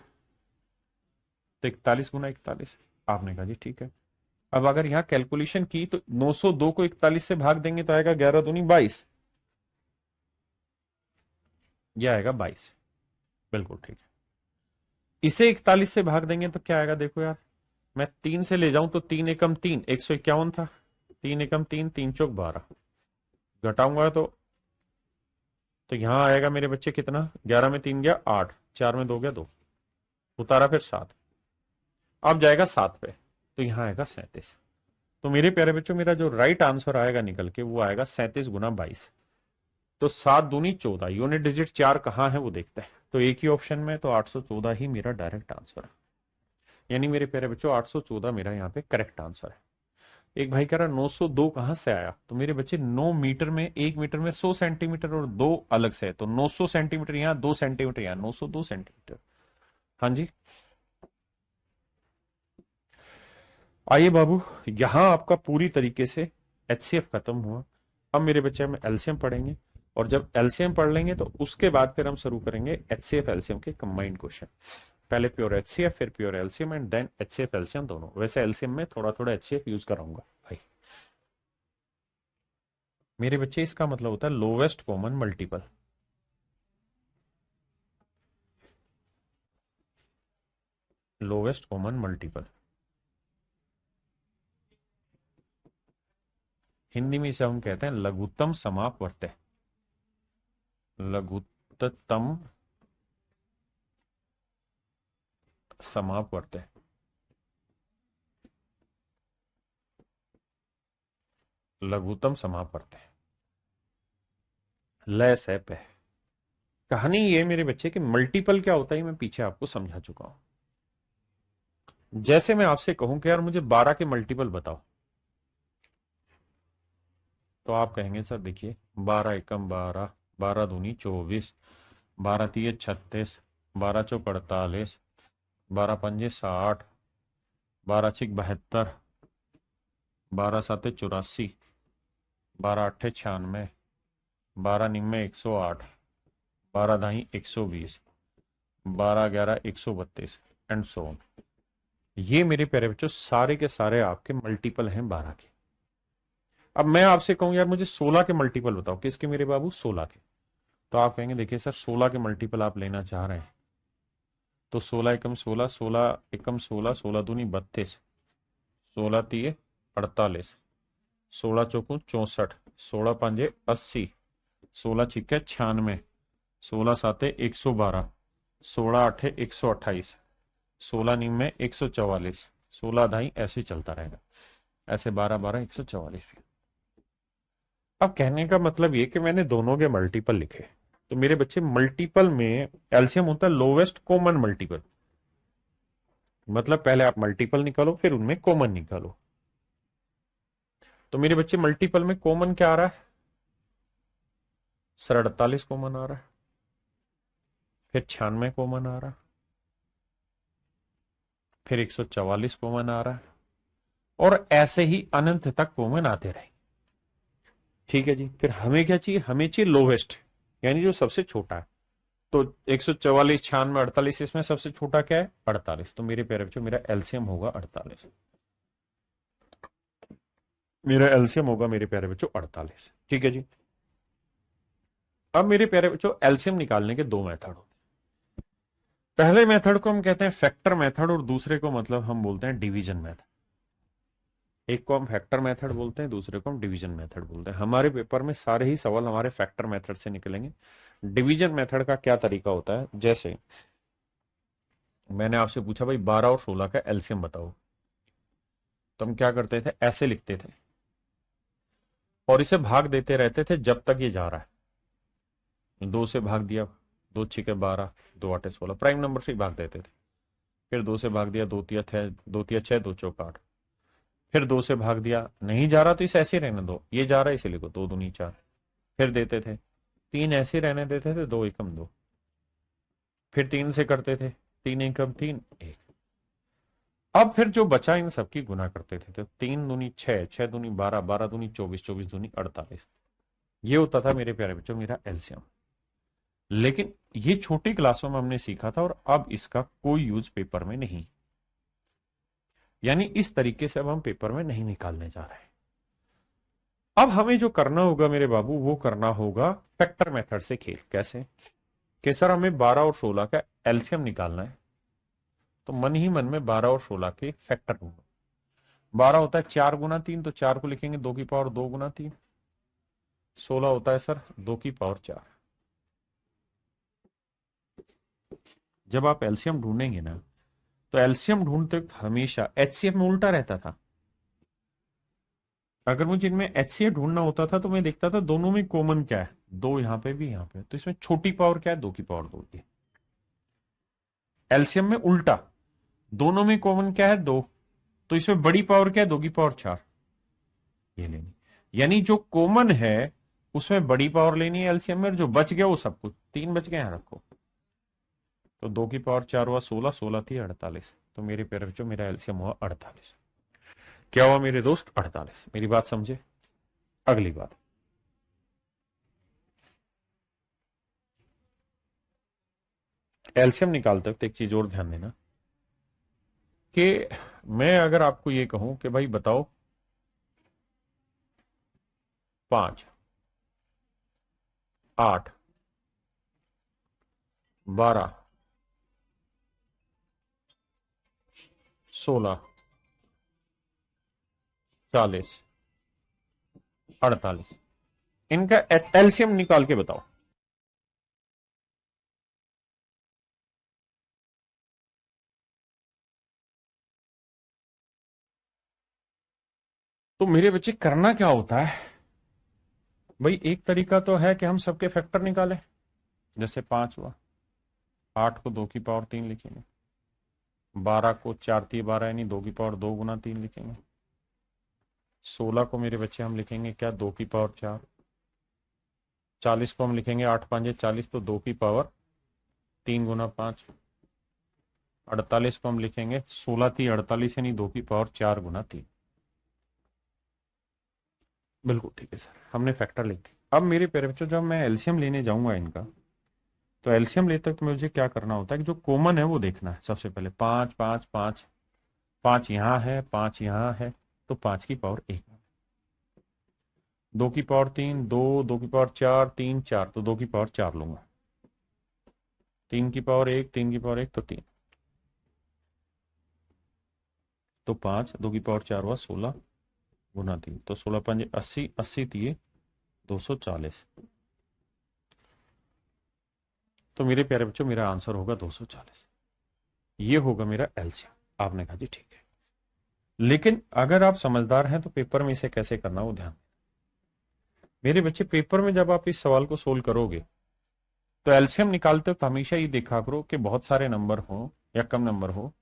तो 41 गुना 41। आपने कहा जी ठीक है। अब अगर यहां कैलकुलेशन की तो 902 को 41 से भाग देंगे तो आएगा 11 दूनी 22, यह आएगा 22, बिल्कुल ठीक है। इसे 41 से भाग देंगे तो क्या आएगा, देखो यार मैं 3 से ले जाऊं तो 3 एकम 3 151 था, 3 एकम 3 3 चौक 12, घटाऊंगा तो यहां आएगा मेरे बच्चे कितना, 11 में 3 गया 8, 4 में 2 गया 2, उतारा फिर 7, अब जाएगा 7 पे तो यहां आएगा 37। तो मेरे प्यारे बच्चों मेरा जो राइट आंसर आएगा निकल के वो आएगा 37 गुना 22। तो 7 दूनी 14, यूनिट डिजिट 4 कहां है वो देखते हैं, तो एक ही ऑप्शन में, तो 814 ही मेरा डायरेक्ट आंसर है, यानी मेरे प्यारे बच्चों 814 मेरा यहाँ पे करेक्ट आंसर है। एक भाई कह रहा 902 कहां से आया, तो मेरे बच्चे 9 मीटर में, 1 मीटर में 100 सेंटीमीटर और 2 अलग से है, तो 900 सेंटीमीटर यहाँ, 2 सेंटीमीटर यहाँ, 902 सेंटीमीटर। हाँ जी आइए बाबू, यहां आपका पूरी तरीके से HCF खत्म हुआ। अब मेरे बच्चे हम एलसीएम पढ़ेंगे। और जब एलसीएम पढ़ लेंगे तो उसके बाद फिर हम शुरू करेंगे एचसीएफ एलसीएम के कंबाइंड क्वेश्चन। पहले प्योर एचसीएफ, फिर pure LCM and then HCF LCM दोनों। वैसे एलसीएम में थोड़ा थोड़ा एचसीएफ यूज कराऊंगा भाई। मेरे बच्चे इसका मतलब होता है lowest common multiple. Lowest common multiple Hindi में इसे हम कहते हैं लघुत्तम समापवर्त्य। लघुत्तम समापवर्त्य। लघुत्तम समापवर्त्य लय से पे। कहानी ये मेरे बच्चे कि मल्टीपल क्या होता है मैं पीछे आपको समझा चुका हूं। जैसे मैं आपसे कहूं कि यार मुझे 12 के मल्टीपल बताओ, तो आप कहेंगे सर देखिए 12 एकम 12, 12 दूनी 24, 12 तीय 36, 12 चौक 48, 12 पंजे 60, 12 छिक 72, 12 साते 84, 12 अट्ठे 96, 12 निम्मे 108, 12 दाही 120, 12 11 132 एंड सो ऑन। ये मेरे प्यारे बच्चों सारे के सारे आपके मल्टीपल हैं 12 के। अब मैं आपसे कहूं यार मुझे 16 के मल्टीपल बताओ, किसके मेरे बाबू? 16 के। तो आप कहेंगे देखिए सर 16 के मल्टीपल आप लेना चाह रहे हैं तो 16 एकम 16, 16 एकम 16, 16 दूनी 32, 16 तीय 48, 16 चौकू 64, 16 पांजे 80, 16 छिक्के 96, 16 साते 112, 16 अठे 128, 16 निम्मे 144, 16 ढाई ऐसे चलता रहेगा। ऐसे 12 12 144। अब कहने का मतलब ये कि मैंने दोनों के मल्टीपल लिखे। तो मेरे बच्चे मल्टीपल में एलसीएम होता है लोवेस्ट कॉमन मल्टीपल। मतलब पहले आप मल्टीपल निकालो फिर उनमें कॉमन निकालो। तो मेरे बच्चे मल्टीपल में कॉमन क्या आ रहा है? सर 48 कॉमन आ रहा है, फिर 96 कॉमन आ रहा है, फिर 144 कॉमन आ रहा है, और ऐसे ही अनंत तक कॉमन आते रहे। ठीक है जी। फिर हमें क्या चाहिए? हमें चाहिए लोवेस्ट, यानी जो सबसे छोटा है। तो 144, 96, 48, इसमें सबसे छोटा क्या है? 48। तो मेरे प्यारे बच्चों मेरा एलसीएम होगा 48। मेरा एलसीएम होगा मेरे प्यारे बच्चों 48। ठीक है जी। अब मेरे प्यारे बच्चों एलसीएम निकालने के दो मेथड होते हैं। पहले मेथड को हम कहते हैं फैक्टर मेथड और दूसरे को मतलब हम बोलते हैं डिवीजन मेथड। एक को हम फैक्टर मेथड बोलते हैं, दूसरे को हम डिवीजन मेथड बोलते हैं। हमारे पेपर में सारे ही सवाल हमारे फैक्टर मेथड से निकलेंगे। डिवीजन मेथड का क्या तरीका होता है? जैसे मैंने आपसे पूछा भाई 12 और 16 का एलसीएम बताओ, तो हम क्या करते थे? ऐसे लिखते थे और इसे भाग देते रहते थे जब तक ये जा रहा है। 2 से भाग दिया, 2 छिके 12, 2 आठे 16, प्राइम नंबर से ही भाग देते थे। फिर 2 से भाग दिया, 2 तिया 6, 2 तिया 6, 2 चौक 8। फिर 2 से भाग दिया, नहीं जा रहा तो इसे ऐसे रहने दो, ये जा रहा है इसे लिखो 2 दूनी 4। फिर देते थे 3, ऐसे रहने देते थे 2 एकम 2। फिर 3 से करते थे 3 एकम 3 1। अब फिर जो बचा इन सबकी गुना करते थे, तो 3 दूनी 6, 6 दूनी 12, 12 दूनी 24, 24 दूनी 48। ये होता था मेरे प्यारे बच्चों मेरा एलसीएम। लेकिन ये छोटी क्लासों में हमने सीखा था और अब इसका कोई यूज पेपर में नहीं। यानी इस तरीके से अब हम पेपर में नहीं निकालने जा रहे हैं। अब हमें जो करना होगा मेरे बाबू वो करना होगा फैक्टर मेथड से खेल। कैसे? कि सर हमें 12 और 16 का एलसीएम निकालना है, तो मन ही मन में 12 और 16 के फैक्टर ढूंढो। 12 होता है 4 गुना 3, तो 4 को लिखेंगे 2 की पावर 2 गुना 3। 16 होता है सर 2 की पावर 4। जब आप एलसीएम ढूंढेंगे ना, तो एलसीएम ढूंढते वक्त हमेशा एचसीएफ में उल्टा रहता था। अगर मुझे इनमें एचसीएफ ढूंढना होता था तो मैं देखता था दोनों में कॉमन क्या है, 2 यहां पे भी यहां पे, तो इसमें छोटी पावर क्या है? 2 की पावर 2 की। एलसीएम में उल्टा, दोनों में कॉमन क्या है? 2, तो इसमें बड़ी पावर क्या है? 2 की पावर 4। ये लेनी, यानी जो कॉमन है उसमें बड़ी पावर लेनी है एलसीएम में, जो बच गया वो सब कुछ 3 बच गए यहां रखो। तो 2 की पावर 4 हुआ 16, 16 थी 48। तो मेरे प्यारे बच्चों मेरा एलसीएम हुआ 48। क्या हुआ मेरे दोस्त? 48। मेरी बात समझे? अगली बात, एलसीएम निकालते वक्त एक चीज और ध्यान देना कि मैं अगर आपको ये कहूं कि भाई बताओ 5, 8, 12, 16, 40, 48, इनका एलसीएम निकाल के बताओ। तो मेरे बच्चे करना क्या होता है भाई, एक तरीका तो है कि हम सबके फैक्टर निकालें। जैसे 5 हुआ, 8 को 2 की पावर 3 लिखेंगे, 12 को 4 × 3 = 12 यानी 2 की पावर 2 × 3 लिखेंगे, 16 को मेरे बच्चे हम लिखेंगे क्या, 2 की पावर 4, 40 को हम लिखेंगे 8×5 = 40 तो 2 की पावर 3 × 5, 48 को हम लिखेंगे 16×3 = 48 यानी 2 की पावर 4 × 3। बिल्कुल ठीक है सर, हमने फैक्टर लिख दी। अब मेरे प्यारे बच्चों जब मैं एलसीएम लेने जाऊंगा इनका, तो एलसीएम लेते वक्त मुझे क्या करना होता है कि जो कॉमन है वो देखना है सबसे पहले। 5, 5, 5, 5 यहाँ है, 5 यहाँ है, तो 5 की पावर 1, 2 की पावर 3, 2, 2 की पावर 4, 3, 4 तो 2 की पावर 4 लूंगा, 3 की पावर 1, 3 की पावर 1 तो 3, तो 5, 2 की पावर 4 हुआ 16 × 3 तो 16×5 = 80, 80 × 3 = 240। तो मेरे प्यारे बच्चों मेरा आंसर होगा 240, ये होगा मेरा एलसीएम। आपने कहा जी ठीक है, लेकिन अगर आप समझदार हैं तो पेपर में इसे कैसे करना वो ध्यान। मेरे बच्चे पेपर में जब आप इस सवाल को सोल्व करोगे तो एलसीएम निकालते वक्त हमेशा ये देखा करो कि बहुत सारे नंबर हो या कम नंबर हो,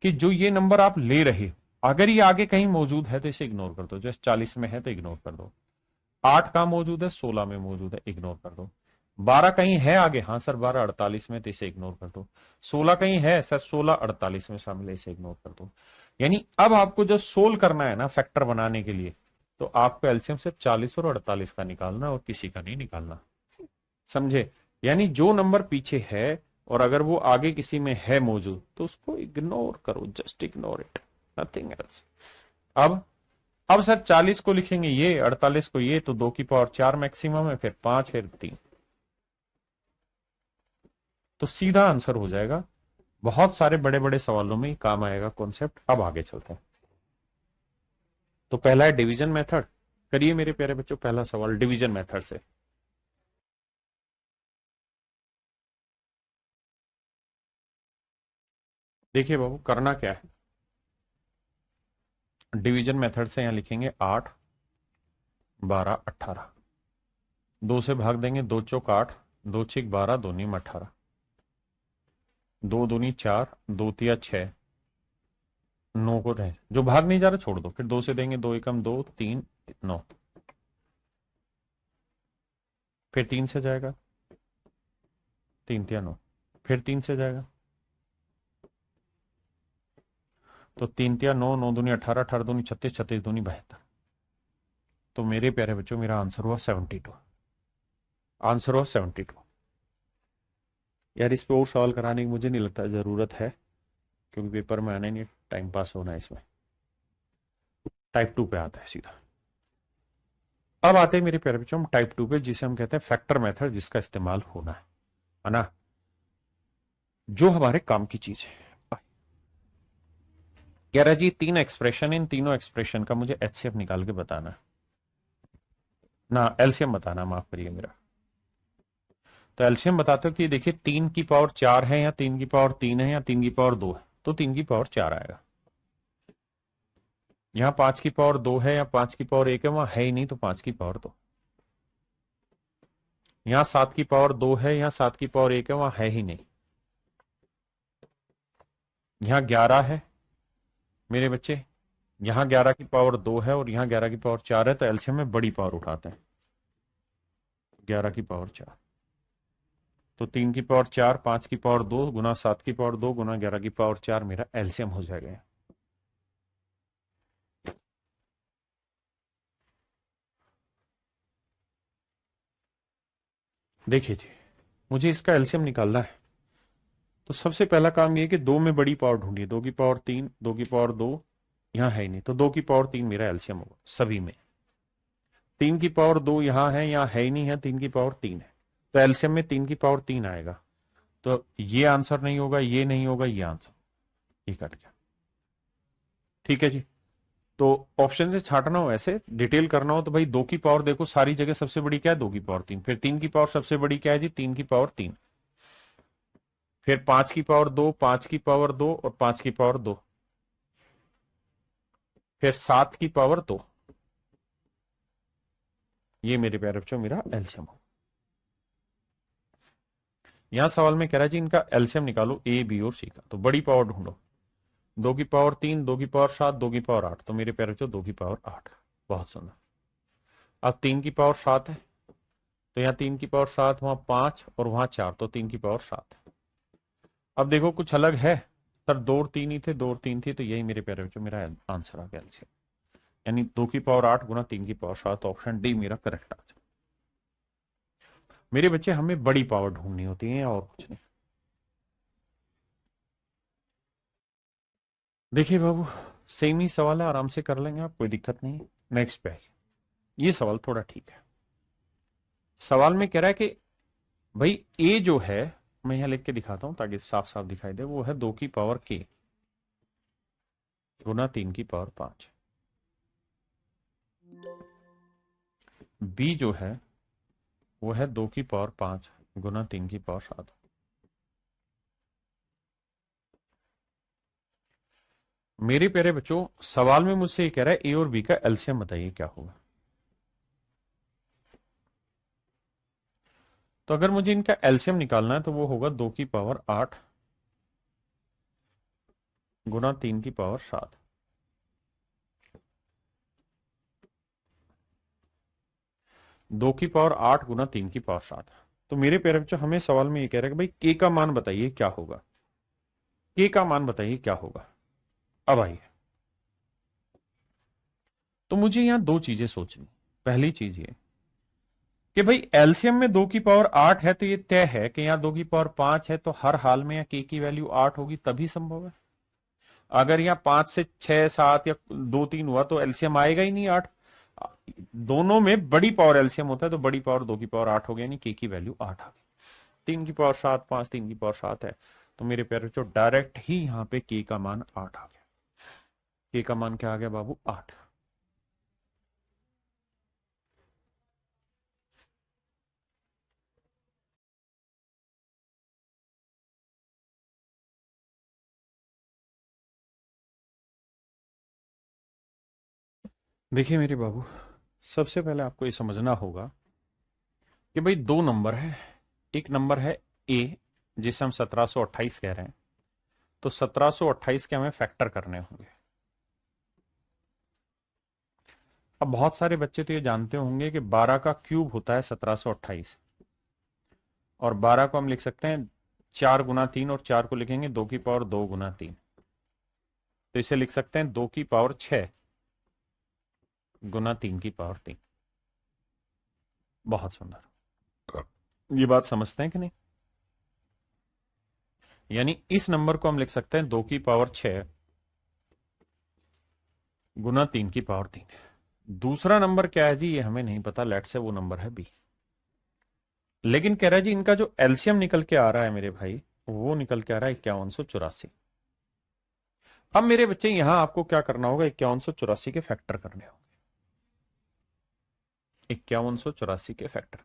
कि जो ये नंबर आप ले रहे हो अगर ये आगे कहीं मौजूद है तो इसे इग्नोर कर दो। जैसे 40 में है तो इग्नोर कर दो, 8 कहाँ मौजूद है, 16 में मौजूद है, इग्नोर कर दो। 12 कहीं है आगे, हाँ सर 12 48 में, तो इसे इग्नोर कर दो। 16 कहीं है सर, 16 48 में शामिल है, इसे इग्नोर कर दो। यानी अब आपको जो सोल्व करना है ना फैक्टर बनाने के लिए, तो आपको एलसीएम सिर्फ 40 और 48 का निकालना और किसी का नहीं निकालना, समझे। यानी जो नंबर पीछे है और अगर वो आगे किसी में है मौजूद तो उसको इग्नोर करो, just ignore it, nothing else. अब सर 40 को लिखेंगे ये, 48 को ये, तो 2 की पावर 4 मैक्सिमम है, फिर 5, फिर 3, तो सीधा आंसर हो जाएगा। बहुत सारे बड़े बड़े सवालों में काम आएगा कॉन्सेप्ट। अब आगे चलते हैं। तो पहला है डिवीजन मेथड। करिए मेरे प्यारे बच्चों पहला सवाल डिवीजन मेथड से। देखिए बाबू करना क्या है, डिवीजन मेथड से यहां लिखेंगे 8, 12, 18, 2 से भाग देंगे, 2×4 = 8, 2×6 = 12, 2×9 = 18, 2×2 = 4, 2×3 = 6, 9 को रहे जो भाग नहीं जा रहा छोड़ दो, फिर 2 से देंगे, 2×1 = 2, 3, 9, फिर 3 से जाएगा, 3×3 = 9, फिर 3 से जाएगा, तो 3×3 = 9, 9×2 = 18, 18×2 = 36, 36×2 = 72। तो मेरे प्यारे बच्चों मेरा आंसर हुआ 72, आंसर हुआ 72। यार इस पे और सवाल कराने की मुझे नहीं लगता जरूरत है, क्योंकि पेपर में आना ही नहीं, टाइम पास होना है इसमें। टाइप 2 पे आता है सीधा। अब आते हैं मेरे प्यारे बच्चों हम टाइप 2 पे, जिसे हम कहते हैं फैक्टर मेथड, जिसका इस्तेमाल होना है ना, जो हमारे काम की चीज है। कह रहा जी 3 एक्सप्रेशन, इन तीनों एक्सप्रेशन का मुझे एचसीएफ निकाल के बताना है ना, एलसीएम बताना, माफ करिए मेरा। तो एलसीएम बताते हो कि देखिए 3 की पावर 4 है या 3 की पावर 3 है या 3 की पावर 2 है, तो 3 की पावर 4 आएगा। यहां 5 की पावर 2 है या 5 की पावर 1 है, वहां है ही नहीं, तो 5 की पावर 2। यहां 7 की पावर 2 है, यहां 7 की पावर 1 है, वहां है ही नहीं। यहां 11 है मेरे बच्चे, यहां 11 की पावर 2 है और यहां 11 की पावर 4 है, तो एलसीएम में बड़ी पावर उठाते हैं, 11 की पावर 4। तो 3 की पावर 4, 5 की पावर 2 गुना 7 की पावर 2 गुना 11 की पावर 4 मेरा एलसीएम हो जाएगा। देखिए जी मुझे इसका एलसीएम निकालना है, तो सबसे पहला काम ये कि दो में बड़ी पावर ढूंढिए, 2 की पावर 3, 2 की पावर 2, यहां है ही नहीं, तो 2 की पावर 3 मेरा एलसीएम होगा सभी में। 3 की पावर 2 यहां है, यहां है ही नहीं है, 3 की पावर 3 है, तो एलसीएम में 3 की पावर 3 आएगा। तो ये आंसर नहीं होगा, ये नहीं होगा, ये आंसर, ये कट गया। ठीक है जी। तो ऑप्शन से छांटना हो, ऐसे डिटेल करना हो तो भाई 2 की पावर देखो सारी जगह सबसे बड़ी क्या है, 2 की पावर 3, फिर 3 की पावर सबसे बड़ी क्या है जी, 3 की पावर 3, फिर 5 की पावर 2, 5 की पावर 2 और 5 की पावर 2, फिर 7 की पावर 2, ये मेरे प्यारे बच्चों मेरा एलसीएम हो। यहां सवाल में कह रहा है जी इनका एलसीएम निकालो ए बी और सी का, तो बड़ी पावर ढूंढो। 2 की पावर 3, 2 की पावर 7, 2 की पावर 8, तो मेरे प्यारे बच्चों 2 की पावर 8। बहुत सुंदर। अब 3 की पावर 7 है, तो यहाँ 3 की पावर 7, वहां 5 और वहां 4, तो 3 की पावर 7 है। अब देखो कुछ अलग है सर, 2 और 3 ही थे, 2 और 3 थी, तो यही मेरे प्यारे बच्चों मेरा आंसर आ गया एलसीएम, यानी 2 की पावर 8 गुना 3 की पावर 7, ऑप्शन डी मेरा करेक्ट आंसर। मेरे बच्चे हमें बड़ी पावर ढूंढनी होती है और कुछ नहीं। देखिए बाबू, सेम ही सवाल है, आराम से कर लेंगे आप, कोई दिक्कत नहीं। नेक्स्ट पे आइए, ये सवाल थोड़ा ठीक है। सवाल में कह रहा है कि भाई ए जो है, मैं यहां लिख के दिखाता हूं ताकि साफ साफ दिखाई दे, वो है 2 की पावर k गुना 3 की पावर 5। बी जो है वो है 2 की पावर 5 गुना 3 की पावर 7। मेरे प्यारे बच्चों सवाल में मुझसे ये कह रहा है ए और बी का एलसीएम बताइए क्या होगा। तो अगर मुझे इनका एलसीएम निकालना है तो वो होगा 2 की पावर 8 गुना 3 की पावर 7। 2 की पावर 8 गुना 3 की पावर 7। तो मेरे प्यारे बच्चों हमें सवाल में ये कह रहा है कि भाई के का मान बताइए क्या होगा, के का मान बताइए क्या होगा। अब आइए, तो मुझे यहां दो चीजें सोचनी। पहली चीज ये कि भाई एलसीएम में 2 की पावर 8 है, तो ये तय है कि यहाँ 2 की पावर 5 है, तो हर हाल में यहाँ के की वैल्यू 8 होगी, तभी संभव है। अगर यहाँ 5 से 6 7 या 2 3 हुआ तो एलसीएम आएगा ही नहीं 8। दोनों में बड़ी पावर एलसीएम होता है, तो बड़ी पावर 2 की पावर 8 हो गया, यानी के की वैल्यू 8 आ गई। 3 की पावर 7, 5 3 की पावर 7 है, तो मेरे प्यारे बच्चों डायरेक्ट ही यहाँ पे के का मान 8 आ गया। के का मान क्या आ गया बाबू, 8। देखिए मेरे बाबू, सबसे पहले आपको ये समझना होगा कि भाई दो नंबर है। एक नंबर है ए, जिसे हम 1728 कह रहे हैं, तो 1728 के हमें फैक्टर करने होंगे। अब बहुत सारे बच्चे तो ये जानते होंगे कि 12 का क्यूब होता है 1728, और 12 को हम लिख सकते हैं 4 गुना 3, और 4 को लिखेंगे 2 की पावर 2 गुना 3, तो इसे लिख सकते हैं 2 की पावर 6 गुना 3 की पावर 3। बहुत सुंदर, ये बात समझते हैं कि नहीं। यानी इस नंबर को हम लिख सकते हैं 2 की पावर 6 गुना 3 की पावर 3। दूसरा नंबर क्या है जी, ये हमें नहीं पता, लेट से वो नंबर है बी। लेकिन कह रहा है जी इनका जो एलसीएम निकल के आ रहा है मेरे भाई, वो निकल के आ रहा है 5184। अब मेरे बच्चे यहां आपको क्या करना होगा, 5184 के फैक्टर करने होंगे। 5184 के फैक्टर,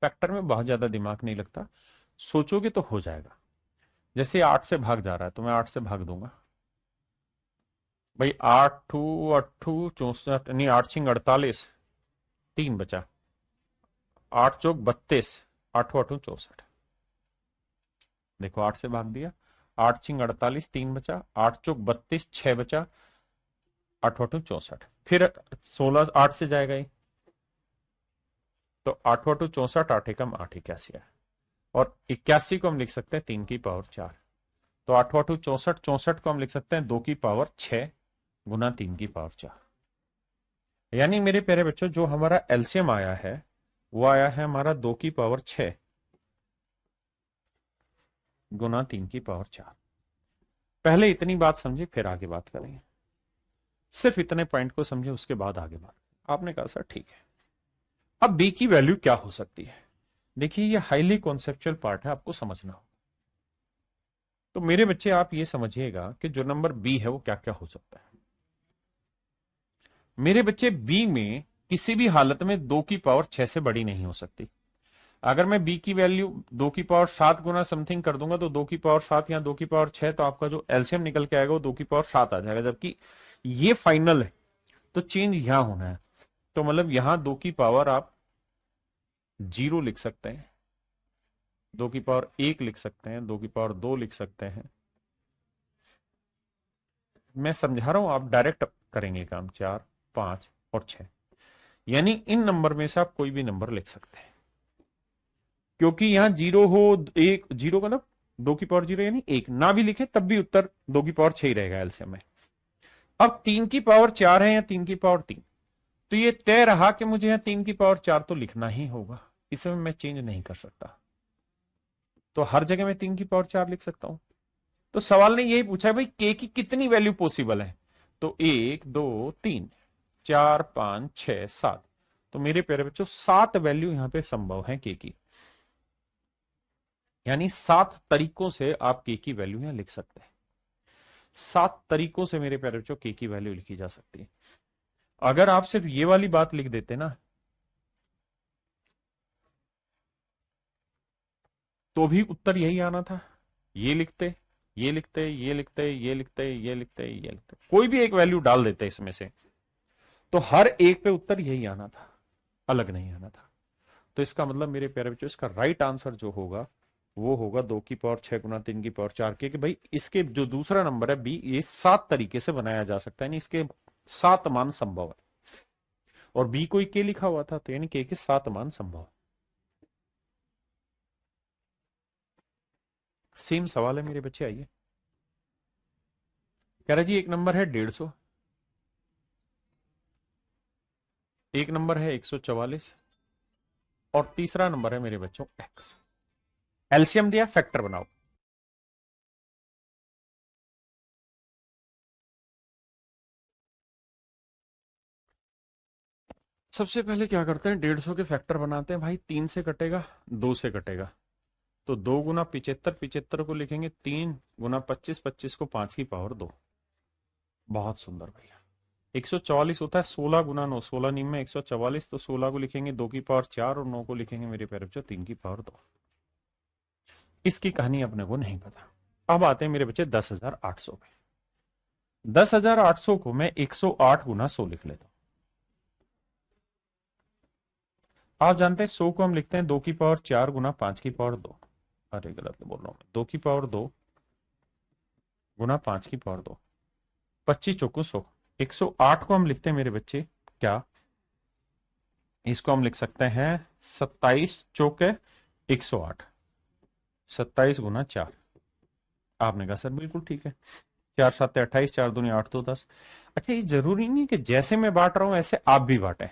फैक्टर में बहुत ज्यादा दिमाग नहीं लगता, सोचोगे तो हो जाएगा। जैसे 8 से भाग जा रहा है, तो मैं 8 से भाग दूंगा भाई। 8 8 64, नहीं 8 6 48, 3 बचा, 8 चौक 32, 8 8 64। देखो 8 से भाग दिया, 8 6 48, 3 बचा, 8 चौक 32, 6 बचा, 8 8 64, फिर 16 8 से जाएगा ही, तो 8 8 64, 8 एकम 8 81 है, और 81 को हम लिख सकते हैं 3 की पावर 4। तो 8 8 64, 64 को हम लिख सकते हैं 2 की पावर 6 गुना 3 की पावर 4। यानी मेरे प्यारे बच्चों जो हमारा एलसीएम आया है वो आया है हमारा 2 की पावर 6 गुना 3 की पावर 4। पहले इतनी बात समझे, फिर आगे बात करेंगे। सिर्फ इतने पॉइंट को समझे, उसके बाद आगे बात। आपने कहा सर ठीक है। अब बी की वैल्यू क्या हो सकती है? देखिए, ये हाईली कॉन्सेप्चुअल पार्ट है, आपको समझना होगा। तो मेरे बच्चे आप ये समझिएगा कि जो नंबर बी है वो क्या क्या हो सकता है। मेरे बच्चे बी में किसी भी हालत में 2 की पावर 6 से बड़ी नहीं हो सकती। अगर मैं बी की वैल्यू 2 की पावर 7 गुना समथिंग कर दूंगा तो 2 की पावर 7 या 2 की पावर 6, तो आपका जो एलसीएम निकल के आएगा वो 2 की पावर 7 आ जाएगा, जबकि ये फाइनल है। तो चेंज यहां होना है। तो मतलब यहां 2 की पावर आप 0 लिख सकते हैं, 2 की पावर 1 लिख सकते हैं, 2 की पावर 2 लिख सकते हैं। मैं समझा रहा हूं, आप डायरेक्ट करेंगे काम। 4, 5 और 6, यानी इन नंबर में से आप कोई भी नंबर लिख सकते हैं, क्योंकि यहां 0 हो, 1 0 का ना 2 की पावर 0 यानी 1 ना भी लिखे तब भी उत्तर 2 की पावर 6 ही रहेगा एलसीएम में। अब 3 की पावर 4 है या 3 की पावर 3, तो ये तय रहा कि मुझे यहां 3 की पावर 4 तो लिखना ही होगा, इसमें मैं चेंज नहीं कर सकता। तो हर जगह मैं 3 की पावर 4 लिख सकता हूं। तो सवाल ने यही पूछा है भाई के की कितनी वैल्यू पॉसिबल है। तो 1, 2, 3, 4, 5, 6, 7। तो मेरे प्यारे बच्चों 7 वैल्यू यहां पे संभव है के की, यानी 7 तरीकों से आप के की वैल्यू यहां लिख सकते हैं। 7 तरीकों से मेरे प्यारे बच्चों के की वैल्यू लिखी जा सकती है। अगर आप सिर्फ ये वाली बात लिख देते ना, तो भी उत्तर यही आना था। ये लिखते, ये लिखते, ये लिखते, ये लिखते, ये लिखते, ये लिखते, कोई भी एक वैल्यू डाल देते इसमें से, तो हर एक पे उत्तर यही आना था, अलग नहीं आना था। तो इसका मतलब मेरे प्यारे बच्चों, इसका राइट आंसर जो होगा वो होगा 2 की पावर 6 गुना 3 की पावर 4 के। कि भाई इसके जो दूसरा नंबर है बी, ये 7 तरीके से बनाया जा सकता है, यानी इसके 7 मान संभव है। और बी को के लिखा हुआ था, तो यानी के 7 मान संभव है। सेम सवाल है मेरे बच्चे, आइए। कह रहा जी एक नंबर है 150, एक नंबर है 144, और तीसरा नंबर है मेरे बच्चों एक्स। एलसीएम दिया, फैक्टर बनाओ। सबसे पहले क्या करते हैं, 150 के फैक्टर बनाते हैं। भाई 3 से कटेगा, 2 से कटेगा, तो 2 गुना 75, 75 को लिखेंगे 3 गुना 25, 25 को 5 की पावर 2। बहुत सुंदर भैया। 144 होता है 16 गुना 9, 16 नीम में 144, तो 16 को लिखेंगे 2 की पावर 4 और 9 को लिखेंगे मेरे प्यारे बच्चों 3 की पावर 2। इसकी कहानी अपने को नहीं पता। अब आते हैं मेरे बच्चे 10,800 पे। 10,800 को मैं 108 गुना 100 लिख लेता हूं। आप जानते हैं 100 को हम लिखते हैं 2 की पावर 4 गुना 5 की पावर 2। अरे गलत बोल रहा हूं, 2 की पावर 2 गुना 5 की पावर 2, 25 चौको 100। 108 को हम लिखते हैं मेरे बच्चे क्या, इसको हम लिख सकते हैं 27 चौके 108, 27 गुना 4। आपने कहा सर बिल्कुल ठीक है, 4 7 28, 4 दूनी 8 2 10। अच्छा, ये जरूरी नहीं कि जैसे मैं बांट रहा हूं ऐसे आप भी बांटे।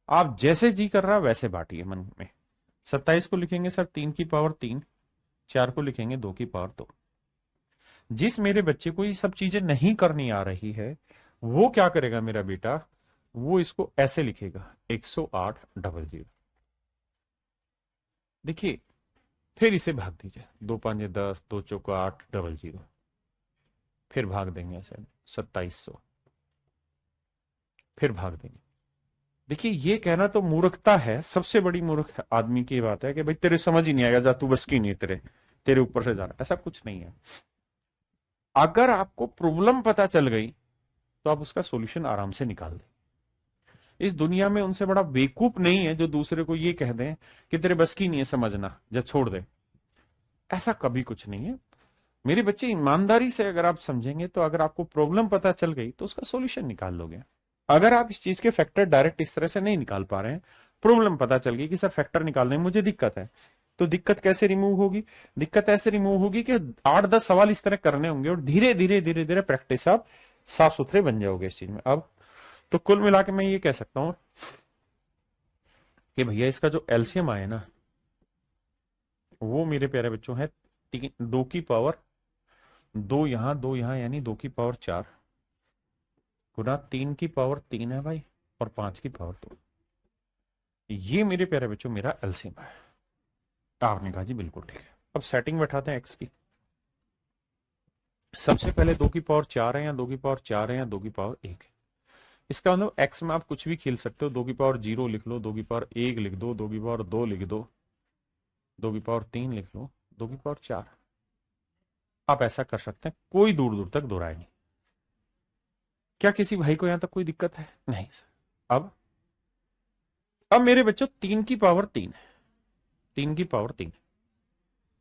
आप जैसे जी कर रहा है वैसे बांटिए मन में। 27 को लिखेंगे सर 3 की पावर 3, 4 को लिखेंगे 2 की पावर 2। जिस मेरे बच्चे को ये सब चीजें नहीं करनी आ रही है, वो क्या करेगा मेरा बेटा, वो इसको ऐसे लिखेगा 108 00। देखिए, फिर इसे भाग दीजिए, 2 5 10, 2 चौका 8 00, फिर भाग देंगे ऐसे 2700, फिर भाग देंगे। देखिए, ये कहना तो मूर्खता है, सबसे बड़ी मूर्ख आदमी की बात है कि भाई तेरे समझ ही नहीं आएगा, जा तू बस की नहीं, तेरे तेरे ऊपर से जाना, ऐसा कुछ नहीं है। अगर आपको प्रॉब्लम पता चल गई तो आप उसका सॉल्यूशन आराम से निकाल दें। इस दुनिया में उनसे बड़ा बेवकूफ नहीं है जो दूसरे को ये कह दें कि तेरे बस की नहीं है समझना, जा छोड़ दे। ऐसा कभी कुछ नहीं है मेरे बच्चे। ईमानदारी से अगर आप समझेंगे तो अगर आपको प्रॉब्लम पता चल गई तो उसका सॉल्यूशन निकाल लोगे। अगर आप इस चीज के फैक्टर डायरेक्ट इस तरह से नहीं निकाल पा रहे हैं, प्रॉब्लम पता चल गई कि सर फैक्टर निकालने में मुझे दिक्कत है, तो दिक्कत कैसे रिमूव होगी? दिक्कत ऐसे रिमूव होगी कि 8 10 सवाल इस तरह करने होंगे और धीरे धीरे धीरे धीरे प्रैक्टिस आप साफ सुथरे बन जाओगे इस चीज में। अब तो कुल मिला के मैं ये कह सकता हूं कि भैया इसका जो एलसीएम आए ना, वो मेरे प्यारे बच्चों है दो की पावर दो यहां यानी 2 की पावर 4 गुना 3 की पावर 3 है भाई, और 5 की पावर 2। ये मेरे प्यारे बच्चों मेरा एलसीएम है। आपने कहा जी बिल्कुल ठीक है। अब सेटिंग बैठाते हैं एक्स की। सबसे पहले 2 की पावर 4 है, या 2 की पावर 4 है, या 2 की पावर 1 है। इसका मतलब एक्स में आप कुछ भी खेल सकते हो। 2 की पावर 0 लिख लो, 2 की पावर 1 लिख दो, 2 की पावर 2 लिख दो, 2 की पावर 3 लिख लो, 2 की पावर 4। आप ऐसा कर सकते हैं, कोई दूर दूर तक दोहराए नहीं। क्या किसी भाई को यहां तक कोई दिक्कत है? नहीं सर। अब मेरे बच्चों 3 की पावर 3 है, 3 की पावर 3,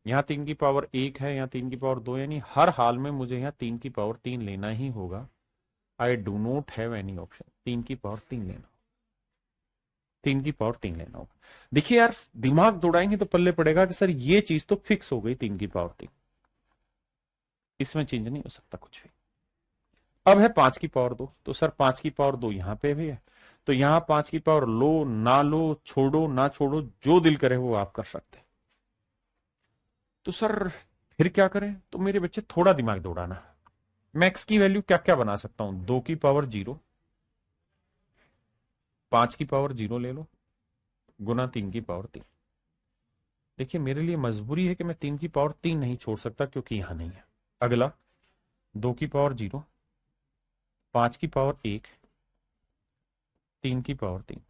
यहाँ 3 की पावर 1 है, यहाँ 3 की पावर 2, यानी हर हाल में मुझे यहाँ 3 की पावर 3 लेना ही होगा। I do not have any option, 3 की पावर 3 लेना, 3 की पावर 3 लेना होगा। देखिए यार, दिमाग दौड़ाएंगे तो पल्ले पड़ेगा कि सर ये चीज तो फिक्स हो गई 3 की पावर 3, इसमें चेंज नहीं हो सकता कुछ भी। अब है 5 की पावर 2, तो सर 5 की पावर 2 यहाँ पे भी है, तो यहाँ 5 की पावर लो ना लो, छोड़ो ना छोड़ो, जो दिल करे वो आप कर सकते हैं। तो सर फिर क्या करें? तो मेरे बच्चे थोड़ा दिमाग दौड़ाना। मैक्स की वैल्यू क्या क्या बना सकता हूं? 2 की पावर 0, 5 की पावर 0 ले लो, गुना 3 की पावर 3। देखिए मेरे लिए मजबूरी है कि मैं 3 की पावर 3 नहीं छोड़ सकता, क्योंकि यहां नहीं है। अगला 2 की पावर 0, 5 की पावर 1, 3 की पावर 3,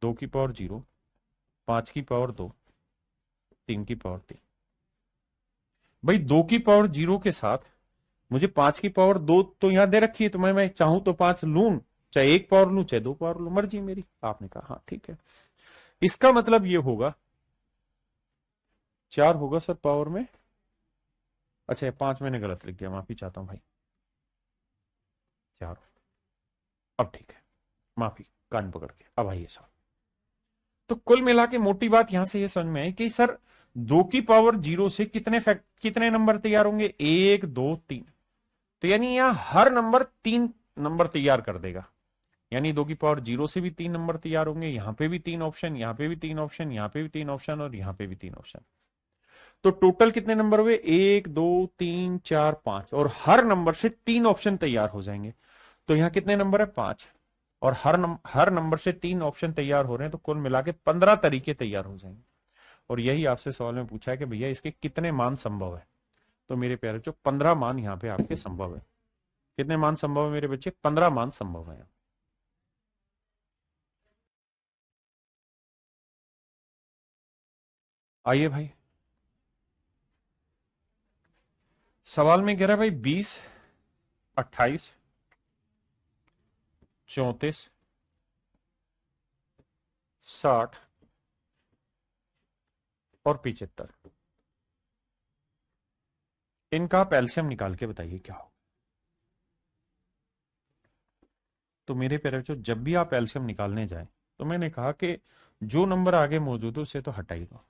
2 की पावर 0, 5 की पावर 2, 3 की पावर 3। भाई 2 की पावर 0 के साथ मुझे 5 की पावर 2 तो यहां दे रखी है, तो मैं चाहूं तो 5 लूं, चाहे 1 पावर लूं, चाहे 2 पावर लूं, मर्जी मेरी। आपने कहा हाँ ठीक है। इसका मतलब ये होगा 4 होगा सर पावर में। अच्छा ये 5 मैंने गलत लिख दिया, माफी चाहता हूं भाई। 4, अब ठीक है, माफी, कान पकड़ के। अब आइए सर, तो कुल मिला के मोटी बात यहां से ये समझ में आई कि सर 2 की पावर 0 से कितने नंबर तैयार होंगे? 1 2 3। तो यानी यहां हर नंबर 3 नंबर तैयार कर देगा, यानी 2 की पावर 0 से भी 3 नंबर तैयार होंगे, यहां पे भी 3 ऑप्शन, यहां पे भी 3 ऑप्शन, यहां पे भी 3 ऑप्शन, और यहां पे भी 3 ऑप्शन। तो टोटल कितने नंबर हुए? 1 2 3 4 5, और हर नंबर से 3 ऑप्शन तैयार हो जाएंगे। तो यहां कितने नंबर है? 5, और हर नंबर से 3 ऑप्शन तैयार हो रहे हैं, तो कुल मिला के 15 तरीके तैयार हो जाएंगे। और यही आपसे सवाल में पूछा है कि भैया इसके कितने मान संभव है? तो मेरे प्यारे बच्चों 15 मान यहाँ पे आपके संभव है। कितने मान संभव है मेरे बच्चे? 15 मान संभव है। आइए भाई, सवाल में कह रहा है भाई 20, 28, 34, 60 और 75, इनका आप एलसीएम निकाल के बताइए क्या हो। तो मेरे प्यारे बच्चों जब भी आप एलसीएम निकालने जाएं, तो मैंने कहा कि जो नंबर आगे मौजूद है उसे तो हटा ही दो।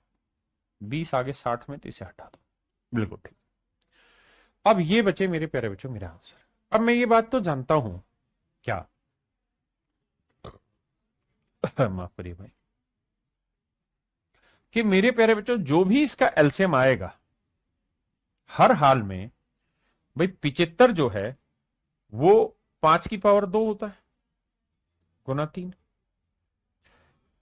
20 आगे 60 में, तो इसे हटा दो। बिल्कुल ठीक। अब ये बचे मेरे प्यारे बच्चों मेरा आंसर। अब मैं ये बात तो जानता हूं, क्या माफ करिए भाई, कि मेरे प्यारे बच्चों जो भी इसका एलसीएम आएगा हर हाल में, भाई 75 जो है वो 5 की पावर 2 होता है, गुना 3।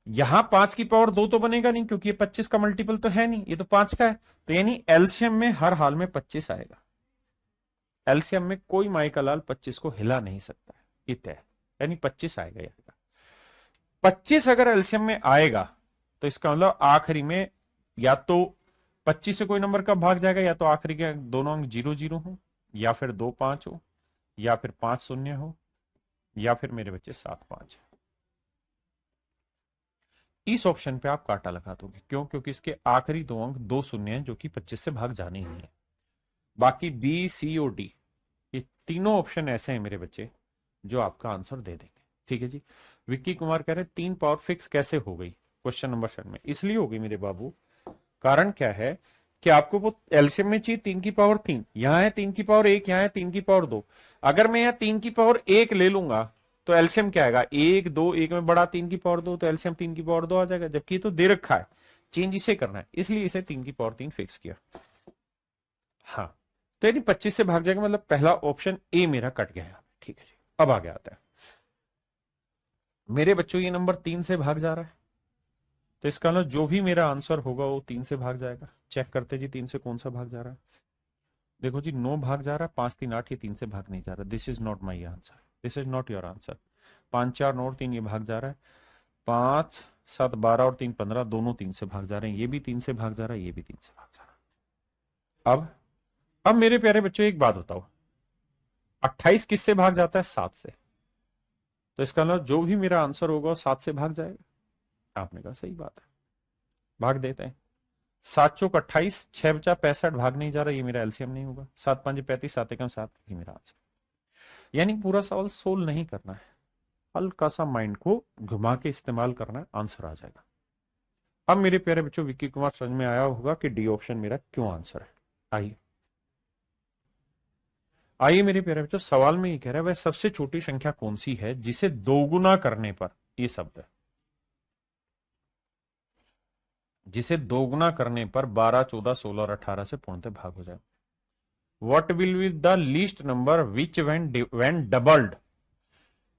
यहां 5 की पावर 2 तो बनेगा नहीं, क्योंकि ये 25 का मल्टीपल तो है नहीं, ये तो 5 का है। तो यानी एलसीएम में हर हाल में 25 आएगा। एलसीएम में कोई माई का लाल 25 को हिला नहीं सकता है, ये तय। यानी 25 आएगा यहाँ। 25 अगर एलसीएम में आएगा, तो इसका मतलब आखिरी में या तो 25 से कोई नंबर का भाग जाएगा, या तो आखिरी के दोनों अंक 0 0 हो, या फिर 2 5 हो, या फिर 5 0 हो, या फिर मेरे बच्चे 7 5। इस ऑप्शन पे आप कांटा लगा दोगे। क्यों? क्योंकि इसके आखिरी दो अंक 2 शून्य हैं, जो कि 25 से भाग जाने ही है। बाकी बी सी और डी, ये तीनों ऑप्शन ऐसे हैं मेरे बच्चे जो आपका आंसर दे देंगे। ठीक है जी। विक्की कुमार कह रहे हैं 3 पावर फिक्स कैसे हो गई क्वेश्चन नंबर 7 में? इसलिए हो गई मेरे बाबू, कारण क्या है कि आपको वो एलसीएम में चाहिए 3 की पावर 3, यहां है 3 की पावर 1, यहां है 3 की पावर 2। अगर मैं यहां 3 की पावर 1 ले लूंगा, तो एलसीएम क्या आएगा? 1 2, 1 में बड़ा 3 की पावर 2, तो एलसीएम 3 की पावर 2 आ जाएगा, जबकि ये तो दे रखा है चेंज इसे करना है, इसलिए इसे 3 की पावर 3 फिक्स किया। हाँ, तो यदि 25 से भाग जाएगा मतलब पहला ऑप्शन ए मेरा कट गया। ठीक है जी, अब आगे आता है मेरे बच्चों, ये नंबर 3 से भाग जा रहा है, तो इसका मतलब जो भी मेरा आंसर होगा वो 3 से भाग जाएगा। चेक करते जी 3 से कौन सा भाग जा रहा है। देखो जी 9 भाग जा रहा है, 5 3 8, ये 3 से भाग नहीं जा रहा। This is not my answer, this is not your answer. 5 4 9 और 3 ये भाग जा रहा है। 5 7 12 और 3 15, दोनों 3 से भाग जा रहे हैं। ये भी 3 से भाग जा रहा है, ये भी 3 से भाग जा रहा है। अब मेरे प्यारे बच्चों एक बात बताओ, 28 किससे भाग जाता है? 7 से। तो इसका मतलब जो भी मेरा आंसर होगा 7 से भाग जाएगा। आपने कहा सही बात है, भाग देते हैं। 7 चौक 28, 6 बचा 65, भाग नहीं जा रहा, ये मेरा एलसीएम नहीं होगा। 7 5 35, 7 एकम 7, ये मेरा आंसर। यानी पूरा सवाल सोल्व नहीं करना है, हल्का सा माइंड को घुमा के इस्तेमाल करना है, आंसर आ जाएगा। अब मेरे प्यारे बच्चों विक्की कुमार समझ में आया होगा कि डी ऑप्शन मेरा क्यों आंसर है। आइए आइए मेरे प्यारे बच्चों, सवाल में ये कह रहा है वह सबसे छोटी संख्या कौन सी है जिसे दोगुना करने पर, ये शब्द है, जिसे दोगुना करने पर 12 14 16 और 18 से पूर्णतः भाग हो जाए। What will be the least number which when doubled.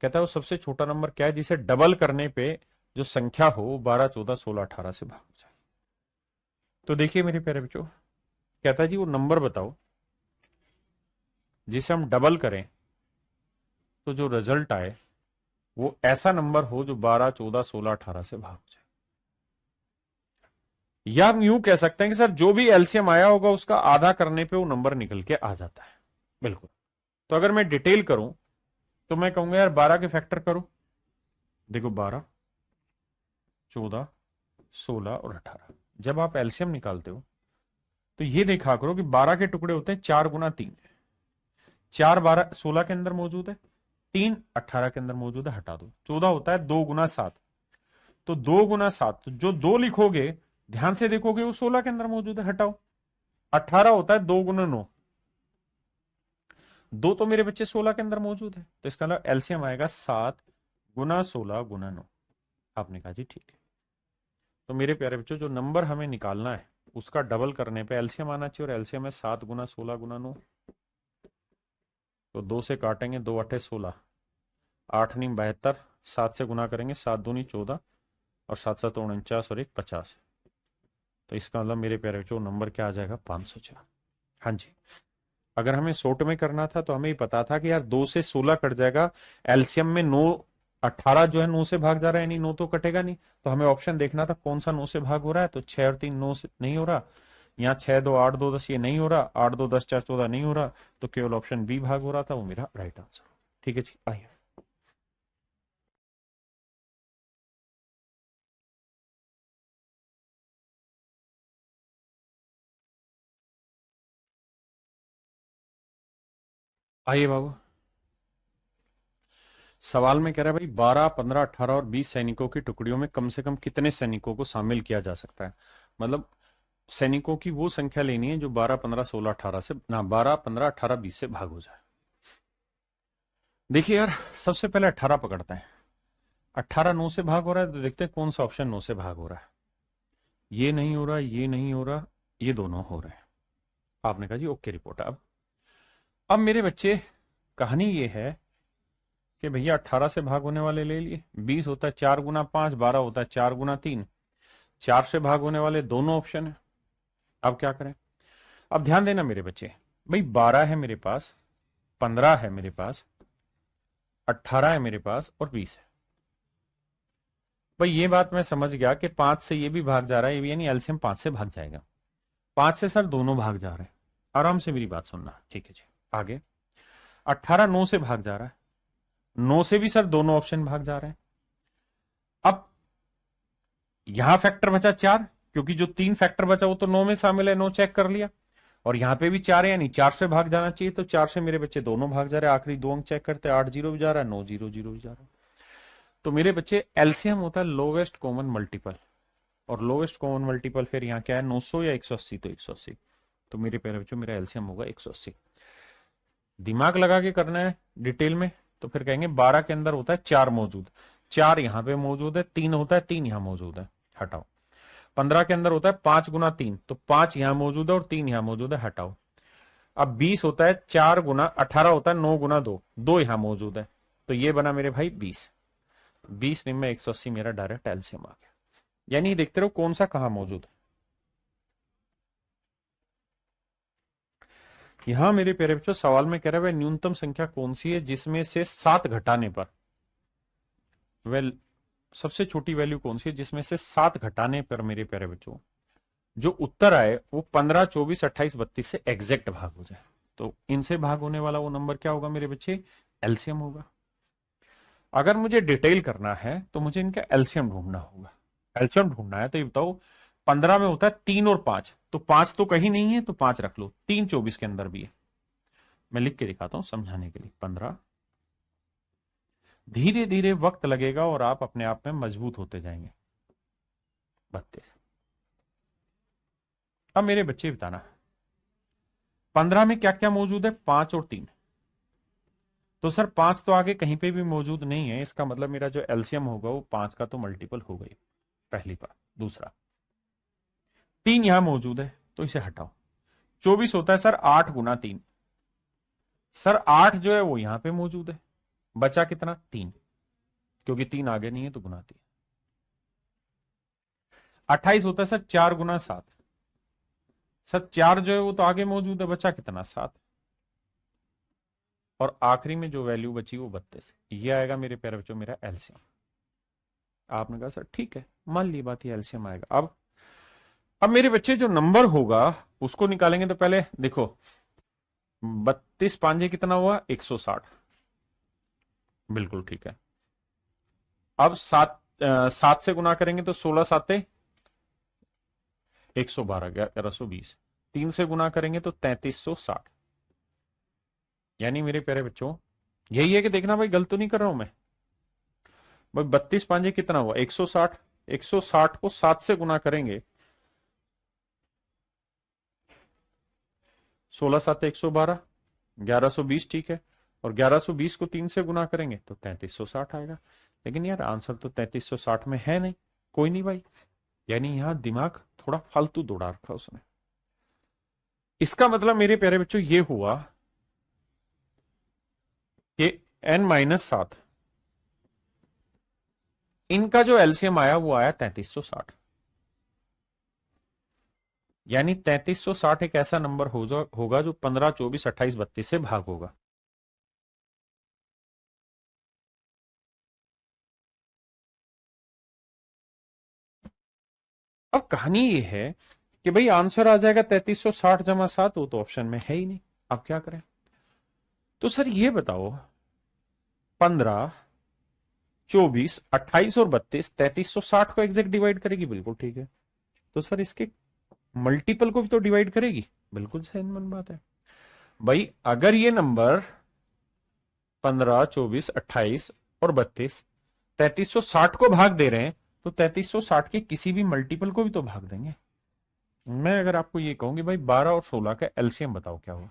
कहता है वो सबसे छोटा नंबर क्या है जिसे डबल करने पे जो संख्या हो 12 14 16 18 से भाग हो जाए। तो देखिए मेरे प्यारे बच्चों, कहता है जी वो नंबर बताओ जिसे हम डबल करें तो जो रिजल्ट आए वो ऐसा नंबर हो जो 12 14 16 18 से भाग हो जाए। या हम यूं कह सकते हैं कि सर जो भी एलसीएम आया होगा उसका आधा करने पे वो नंबर निकल के आ जाता है। बिल्कुल। तो अगर मैं डिटेल करूं तो मैं कहूंगा यार 12 के फैक्टर करो। देखो 12 14 16 और 18, जब आप एलसीएम निकालते हो तो ये देखा करो कि 12 के टुकड़े होते हैं 4 गुना 3, 4 12 16 के अंदर मौजूद है, 3 18 के अंदर मौजूद है, हटा दो। 14 होता है 2 गुना 7, तो 2 गुना 7, तो जो 2 लिखोगे ध्यान से देखोगे वो 16 के अंदर मौजूद है, हटाओ। 18 होता है 2 गुना 9, 2 तो मेरे बच्चे 16 के अंदर मौजूद है, तो इसका मतलब एलसीएम आएगा 7 गुना 16 गुना 9। आपने कहा जी ठीक है। तो मेरे प्यारे बच्चों जो नंबर हमें निकालना है उसका डबल करने पे एलसीएम आना चाहिए, और एलसीएम है 7 गुना 16 गुना 9। तो 2 से काटेंगे, 2 8 16, 8 9 72, 7 से गुना करेंगे, 7 दूनी 14 और 7 7 49 और 1 50। तो इसका मतलब मेरे प्यारे बच्चों नंबर क्या आ जाएगा? 504। हाँ जी, अगर हमें शॉर्ट में करना था तो हमें ही पता था कि यार 2 से 16 कट जाएगा, एलसीएम में 9 18 जो है 9 से भाग जा रहा है, यानी 9 तो कटेगा नहीं। तो हमें ऑप्शन देखना था कौन सा 9 से भाग हो रहा है, तो 6 और 3 9 से नहीं हो रहा, यहाँ 6 2 8 2 10 ये नहीं हो रहा, 8 2 10 4 14 नहीं हो रहा, तो केवल ऑप्शन बी भाग हो रहा था, वो मेरा राइट आंसर। ठीक है जी, आइए आइए बाबू, सवाल में कह रहा है भाई 12 15 18 और 20 सैनिकों की टुकड़ियों में कम से कम कितने सैनिकों को शामिल किया जा सकता है। मतलब सैनिकों की वो संख्या लेनी है जो 12 15 16 18 से ना 12 15 18 20 से भाग हो जाए। देखिए यार सबसे पहले 18 पकड़ते हैं। 18 9 से भाग हो रहा है, तो देखते हैं कौन सा ऑप्शन 9 से भाग हो रहा है। ये नहीं हो रहा, ये नहीं हो रहा, ये दोनों हो रहे हैं। आपने कहा जी ओके रिपोर्ट। अब मेरे बच्चे कहानी ये है कि भैया 18 से भाग होने वाले ले लिए, 20 होता है 4 गुना 5, 12 होता है 4 गुना 3, 4 से भाग होने वाले दोनों ऑप्शन है। अब क्या करें? अब ध्यान देना मेरे बच्चे, भाई 12 है मेरे पास, 15 है मेरे पास, 18 है मेरे पास और 20 है। भाई ये बात मैं समझ गया कि 5 से ये भी भाग जा रहा है, ये भी, यानी एलसीएम 5 से भाग जाएगा। 5 से सर दोनों भाग जा रहे हैं, आराम से मेरी बात सुनना, ठीक है जी। आगे 18 9 से भाग जा रहा है, 9 से भी सर दोनों ऑप्शन भाग जा रहे हैं। अब यहां फैक्टर बचा 4, क्योंकि जो 3 फैक्टर बचा वो तो 9 में शामिल है, 9 चेक कर लिया, और यहां पे भी 4 है, यानी 4 से भाग जाना चाहिए, तो 4 से मेरे बच्चे दोनों भाग जा रहे हैं। आखिरी 2 अंक चेक करते हैं, 8 0 भी जा रहा है, 9 0 0 भी जा रहा है। तो मेरे बच्चे एलसीएम होता है लोवेस्ट कॉमन मल्टीपल, और लोवेस्ट कॉमन मल्टीपल फिर यहाँ क्या है 900 या 180, तो 180। तो मेरे प्यारे बच्चों मेरा एलसीएम होगा 180। दिमाग लगा के करना है डिटेल में, तो फिर कहेंगे 12 के अंदर होता है 4 मौजूद, 4 यहां पे मौजूद है, 3 होता है 3 यहां मौजूद है, हटाओ। 15 के अंदर होता है 5 गुना 3, तो 5 यहां मौजूद है और 3 यहां मौजूद है, हटाओ। अब 20 होता है 4 गुना 18 होता है 9 गुना 2, 2 यहां मौजूद है, तो ये बना मेरे भाई 20। 20 में 180 मेरा डायरेक्ट एलसीएम आ गया। यानी देखते रहो कौन सा कहां मौजूद है। यहां मेरे प्यारे बच्चों सवाल में कह रहा है न्यूनतम संख्या कौन सी है जिसमें से 7 घटाने पर, वेल सबसे छोटी वैल्यू कौन सी है जिसमें से 7 घटाने पर मेरे प्यारे बच्चों जो उत्तर आए वो 15, 24, 28, 32 से एग्जैक्ट भाग हो जाए। तो इनसे भाग होने वाला वो नंबर क्या होगा मेरे बच्चे, एलसीएम होगा। अगर मुझे डिटेल करना है तो मुझे इनका एलसीएम ढूंढना होगा। एलसीएम ढूंढना है तो ये बताओ 15 में होता है 3 और 5, तो 5 तो कहीं नहीं है तो 5 रख लो, 3 24 के अंदर भी है। मैं लिख के दिखाता हूं समझाने के लिए। 15, धीरे धीरे वक्त लगेगा और आप अपने आप में मजबूत होते जाएंगे। 32। अब मेरे बच्चे बताना 15 में क्या क्या मौजूद है, 5 और 3। तो सर 5 तो आगे कहीं पे भी मौजूद नहीं है, इसका मतलब मेरा जो एलसीएम होगा वो 5 का तो मल्टीपल हो गई, पहली बात। दूसरा 3 यहां मौजूद है तो इसे हटाओ। 24 होता है सर 8 गुना 3, सर 8 जो है वो यहां पे मौजूद है, बचा कितना 3, क्योंकि 3 आगे नहीं है तो गुना 3। 28 होता है सर 4 गुना 7, सर 4 जो है वो तो आगे मौजूद है, बचा कितना 7। और आखिरी में जो वैल्यू बची वो 32, ये आएगा मेरे प्यारे बच्चों मेरा एलसीएम। आपने कहा सर ठीक है मान ली बात, ये एलसीएम आएगा। अब मेरे बच्चे जो नंबर होगा उसको निकालेंगे, तो पहले देखो 32 पांजे कितना हुआ 160, बिल्कुल ठीक है। अब 7 से गुना करेंगे तो 16 साते 112, 1120। 3 से गुना करेंगे तो 3360। यानी मेरे प्यारे बच्चों यही है कि देखना भाई गलत तो नहीं कर रहा हूं मैं भाई। 32 पांजे कितना हुआ 160, 160 को 7 से गुना करेंगे 16 सात 112, 1120 ठीक है। और 1120 को 3 से गुना करेंगे तो 3360 आएगा। लेकिन यार आंसर तो 3360 में है नहीं, कोई नहीं भाई, यानी यहां दिमाग थोड़ा फालतू दौड़ा रखा उसने। इसका मतलब मेरे प्यारे बच्चों ये हुआ कि n-7 इनका जो एलसीएम आया वो आया 3360। यानी 3360 एक ऐसा नंबर होगा जो 15, 24, 28, 32 से भाग होगा। अब कहानी ये है कि भाई आंसर आ जाएगा 3360 जमा 7, वो तो ऑप्शन में है ही नहीं। अब क्या करें? तो सर ये बताओ 15, 24, 28 और 32 3360 को एग्जैक्ट डिवाइड करेगी, बिल्कुल ठीक है। तो सर इसके मल्टीपल को भी तो डिवाइड करेगी, बिल्कुल सही मन बात है भाई। अगर ये नंबर 15, 24, 28 और 32 3360 को भाग दे रहे हैं तो 3360 के किसी भी मल्टीपल को भी तो भाग देंगे। मैं अगर आपको ये कहूं कि भाई 12 और 16 का एलसीएम बताओ क्या हुआ,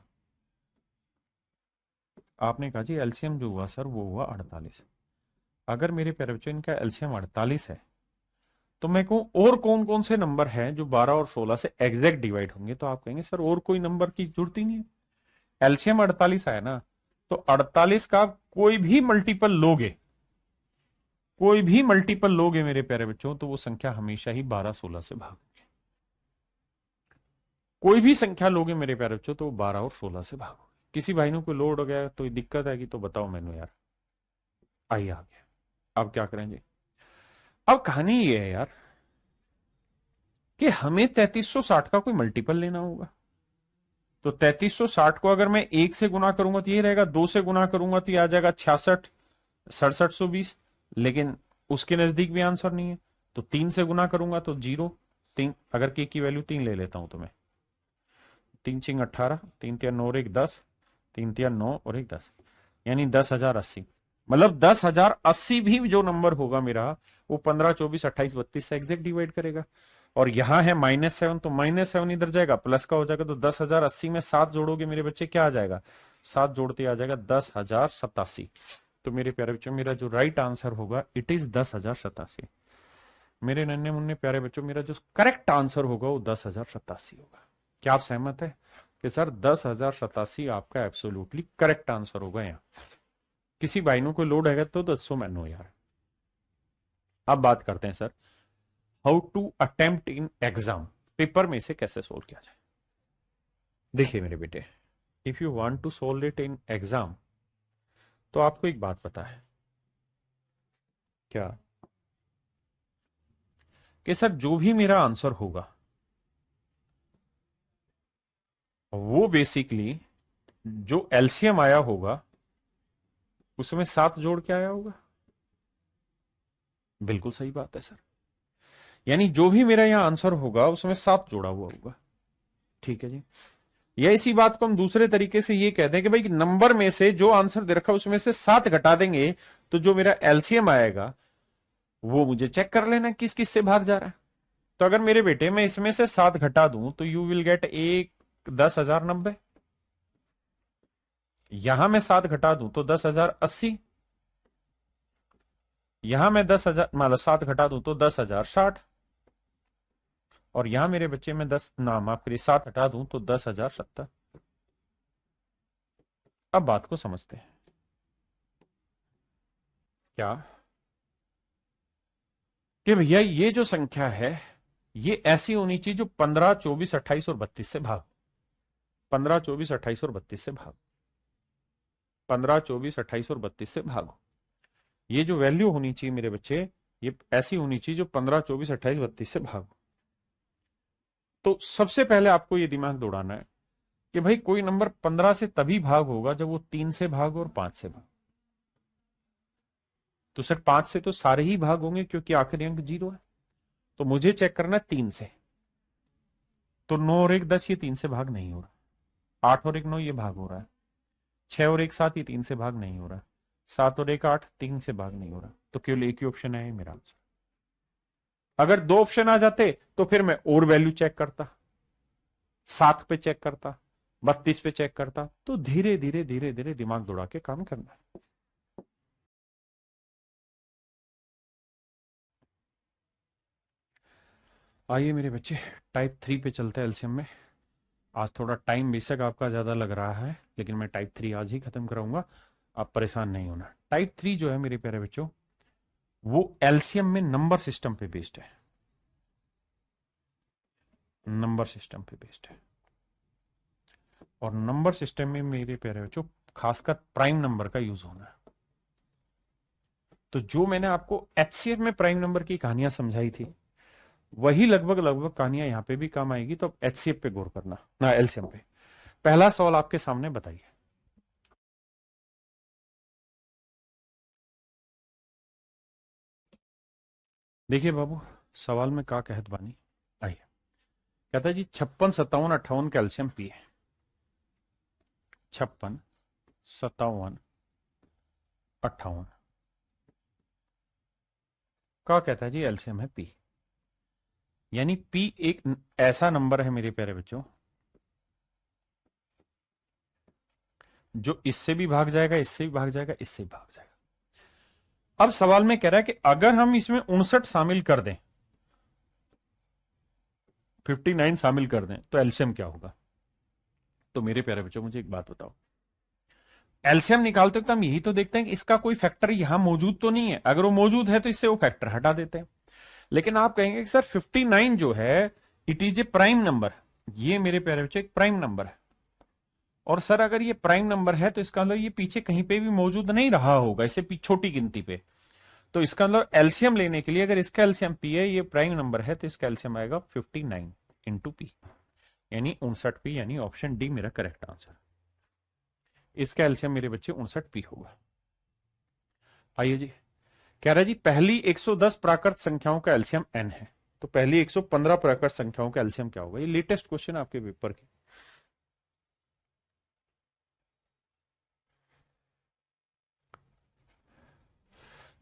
आपने कहा जी एलसीएम जो हुआ सर वो हुआ 48। अगर मेरे प्यारे बच्चों इनका एलसीएम 48 है तो मैं कहूं और कौन कौन से नंबर हैं जो 12 और 16 से एग्जैक्ट डिवाइड होंगे, तो आप कहेंगे सर और कोई नंबर की जरूरत ही नहीं है, एलसीएम 48 आया ना, तो 48 का कोई भी मल्टीपल लोगे, कोई भी मल्टीपल लोगे मेरे प्यारे बच्चों तो वो संख्या हमेशा ही 12, 16 से भागोगे। कोई भी संख्या लोगे मेरे प्यारे बच्चों तो 12 और 16 से भागोगे। किसी भाई ने कोई लोड हो गया तो दिक्कत आएगी तो बताओ मैंने यार, आई आ गया। अब क्या करेंगे? अब कहानी ये है यार कि हमें 3360 का कोई मल्टीपल लेना होगा। तो 3360 को अगर मैं 1 से गुना करूंगा तो ये रहेगा, 2 से गुना करूंगा तो ये आ जाएगा 66, 6720। लेकिन उसके नजदीक भी आंसर नहीं है। तो 3 से गुना करूंगा तो 0, 3, अगर के की वैल्यू 3 ले लेता हूं तो मैं 3 चिंग 18, 3 तिया 9 और 1 10, 3 तिया 9 और 1 10, यानी 10,080। मतलब 10,080 भी जो नंबर होगा मेरा वो 15, 24, 28, 32 से एग्जैक्ट डिवाइड करेगा। और यहां है -7, तो -7 इधर जाएगा, प्लस का हो जाएगा, तो 10,080 में 7 जोड़ोगे मेरे बच्चे क्या आ जाएगा, 7 जोड़ते आ जाएगा 10,087। तो मेरे प्यारे बच्चों मेरा जो राइट आंसर होगा इट इज 10,087। मेरे नन्हे मुन्ने प्यारे बच्चों, मेरा जो करेक्ट आंसर होगा वो 10,087 होगा। क्या आप सहमत है कि सर 10,087 आपका एब्सोल्युटली करेक्ट आंसर होगा? यहाँ किसी भाई को लोड है तो 10 मैनो यार। अब बात करते हैं sir, how to attempt in exam, paper में से कैसे सोल्व किया जाए। देखिए मेरे बेटे, if you want to solve it in exam, तो आपको एक बात पता है क्या, कि सर जो भी मेरा आंसर होगा वो बेसिकली जो एलसीएम आया होगा उसमें 7 जोड़ के आया होगा। बिल्कुल सही बात है सर, यानी जो भी मेरा यहां आंसर होगा उसमें 7 जोड़ा हुआ होगा। ठीक है जी। या इसी बात को हम दूसरे तरीके से ये कहते हैं कि भाई नंबर में से जो आंसर दे रखा है उसमें से 7 घटा देंगे तो जो मेरा एलसीएम आएगा वो मुझे चेक कर लेना किस किस से भाग जा रहा है। तो अगर मेरे बेटे मैं इसमें से 7 घटा दूं तो यू विल गेट एक 10,090। यहां मैं 7 घटा दूं तो 10,080। यहां मैं 10,000 मतलब 7 घटा दूं तो 10,060। और यहां मेरे बच्चे में 10 ना माफ करिए 7 हटा दूं तो 10,070। अब बात को समझते हैं। क्या कि भैया ये जो संख्या है ये ऐसी होनी चाहिए जो 15, 24, 28 और 32 से भाग। 15, 24, 28 और 32 से भाग। 15, 24, 28 और 32 से भागो। ये जो वैल्यू होनी चाहिए मेरे बच्चे, ये ऐसी होनी चाहिए जो 15, 24, 28, 32 से भागो। तो सबसे पहले आपको ये दिमाग दौड़ाना है कि भाई कोई नंबर 15 से तभी भाग होगा जब वो 3 से भाग और 5 से भाग। तो सर 5 से तो सारे ही भाग होंगे क्योंकि आखिरी अंक 0 है। तो मुझे चेक करना है 3 से। तो 9 और 1 10, ये 3 से भाग नहीं हो रहा। 8 और 1 9, ये भाग हो रहा है। 6 और 1 7, ये 3 से भाग नहीं हो रहा। 7 और 1 8, 3 से भाग नहीं हो रहा। तो केवल एक ही ऑप्शन है मेरा आंसर। अगर 2 ऑप्शन आ जाते तो फिर मैं और वैल्यू चेक करता, 7 पे चेक करता, 32 पे चेक करता। तो धीरे धीरे धीरे धीरे दिमाग दौड़ा के काम करना है। आइए मेरे बच्चे, टाइप 3 पे चलते हैं एलसीएम में। आज थोड़ा टाइम बेशक आपका ज़्यादा लग रहा है लेकिन मैं टाइप 3 आज ही खत्म कराऊंगा। आप परेशान नहीं होना। टाइप 3 जो है मेरे प्यारे बच्चों, वो एलसीएम में नंबर सिस्टम पे बेस्ड है। नंबर सिस्टम पे बेस्ड है। और नंबर सिस्टम में मेरे प्यारे बच्चों खासकर प्राइम नंबर का यूज होना है। तो जो मैंने आपको एचसीएफ में प्राइम नंबर की कहानियां समझाई थी वही लगभग लगभग कहानियां यहां पे भी काम आएगी। तो एचसीएफ पे गौर करना ना, एलसीएम पे। पहला सवाल आपके सामने बताइए। देखिए बाबू, सवाल में का कहत बानी। आइए, कहता है जी 56, 57, 58 कैल्शियम पी है। 56, 57, 58 का कहता है जी एल्शियम है पी। यानी पी एक ऐसा नंबर है मेरे प्यारे बच्चों जो इससे भी भाग जाएगा, इससे भी भाग जाएगा, इससे भी भाग जाएगा। अब सवाल में कह रहा है कि अगर हम इसमें 59 शामिल कर दें, 59 शामिल कर दें तो एल्शियम क्या होगा। तो मेरे प्यारे बच्चों मुझे एक बात बताओ, एल्शियम निकालते वक्त हम यही तो देखते हैं कि इसका कोई फैक्टर यहां मौजूद तो नहीं है। अगर वो मौजूद है तो इससे वो फैक्टर हटा देते हैं। लेकिन आप कहेंगे कि सर 59 जो है it is a prime number. ये मेरे प्यारे बच्चों एक प्राइम नंबर है। और सर अगर ये प्राइम नंबर है तो इसका मतलब ये पीछे कहीं पे भी मौजूद नहीं रहा होगा, इसे छोटी गिनती पे। तो इसका मतलब एल्शियम लेने के लिए अगर इसका एल्शियम पी है, ये प्राइम नंबर है, तो इसका एल्शियम आएगा 59 इंटू पी, यानी 59 पी, यानी ऑप्शन डी मेरा करेक्ट आंसर। इसका एल्शियम मेरे बच्चे 59 पी होगा। आइए जी, कह रहा है जी पहली 110 प्राकृत संख्याओं का एल्शियम एन है, तो पहली 115 प्राकृत संख्याओं का एल्शियम क्या होगा। ये लेटेस्ट क्वेश्चन आपके पेपर के।